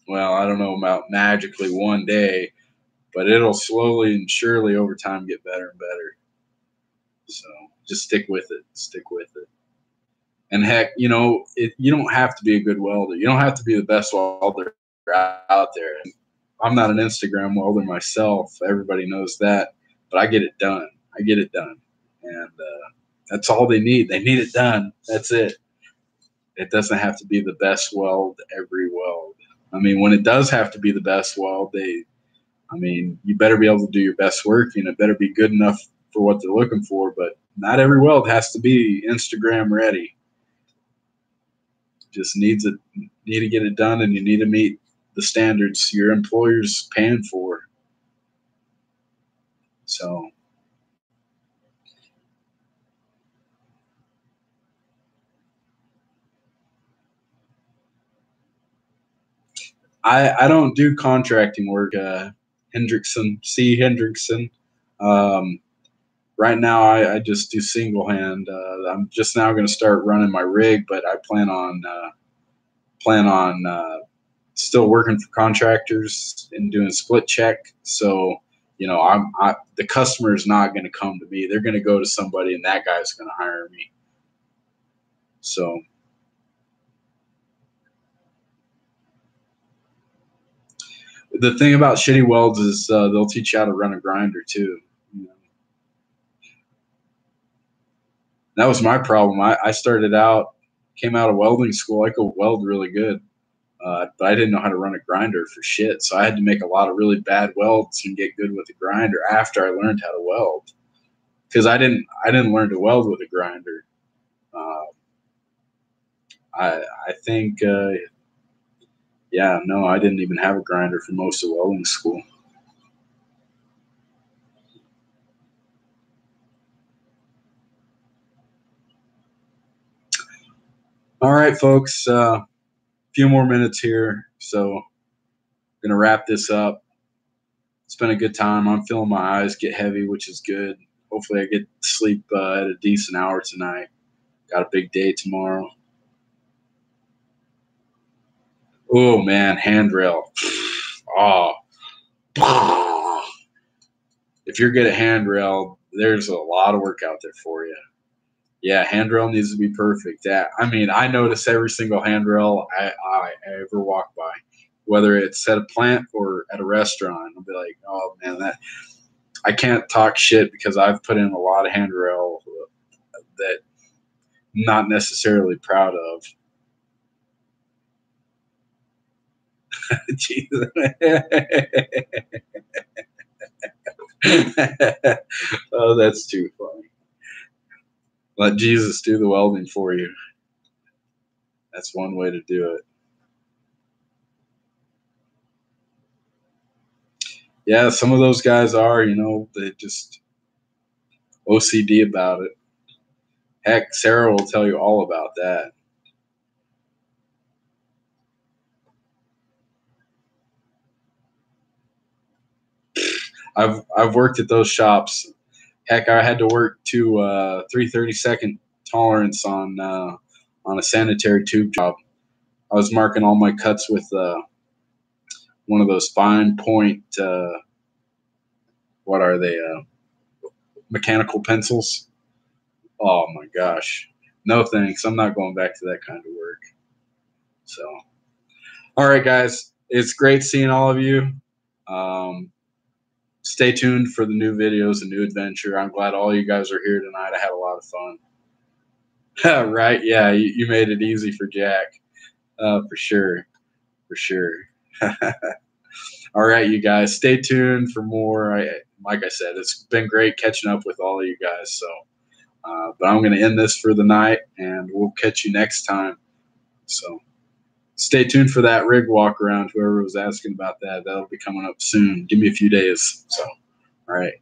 Well, I don't know about magically one day, but it'll slowly and surely over time get better and better. So just stick with it. Stick with it. And heck, you don't have to be a good welder. You don't have to be the best welder out there. I'm not an Instagram welder myself. Everybody knows that, but I get it done. And that's all they need. They need it done. That's it. It doesn't have to be the best weld every weld. I mean, when it does have to be the best weld, you better be able to do your best work, and it better be good enough for what they're looking for. But not every weld has to be Instagram ready. Just need to get it done, and you need to meet the standards your employer's paying for. So I don't do contracting work. C. Hendrickson. Right now, I just do single hand. I'm just now going to start running my rig, but I plan on still working for contractors and doing split check. So the customer is not going to come to me. They're going to go to somebody, and that guy's going to hire me. So the thing about shitty welds is they'll teach you how to run a grinder too. That was my problem. I started out, came out of welding school. I could weld really good, but I didn't know how to run a grinder for shit. So I had to make a lot of really bad welds and get good with the grinder after I learned how to weld. Because I didn't learn to weld with a grinder. I think, I didn't even have a grinder for most of welding school. All right, folks. A few more minutes here, so I'm gonna wrap this up. It's been a good time. I'm feeling my eyes get heavy, which is good. Hopefully, I get sleep at a decent hour tonight. Got a big day tomorrow. Oh man, handrail. Oh. If you're good at handrail, there's a lot of work out there for you. Yeah, handrail needs to be perfect. Yeah, I mean, I notice every single handrail I ever walk by, whether it's at a plant or at a restaurant. I'll be like, oh man, that I can't talk shit because I've put in a lot of handrail that I'm not necessarily proud of. Jesus. Oh, that's too funny. Let Jesus do the welding for you. That's one way to do it. Yeah, some of those guys are, they just OCD about it. Heck, Sarah will tell you all about that. I've worked at those shops. Heck, I had to work to 3/32 tolerance on a sanitary tube job. I was marking all my cuts with one of those fine point. What are they? Mechanical pencils. Oh my gosh, no thanks. I'm not going back to that kind of work. So, all right, guys, it's great seeing all of you. Um, Stay tuned for the new videos and new adventure. I'm glad all you guys are here tonight. I had a lot of fun. Right? Yeah, you made it easy for Jack. For sure. For sure. All right, you guys, stay tuned for more. Like I said, it's been great catching up with all of you guys. So, but I'm going to end this for the night, and we'll catch you next time. So, stay tuned for that rig walk around. Whoever was asking about that, that'll be coming up soon. Give me a few days. So, all right.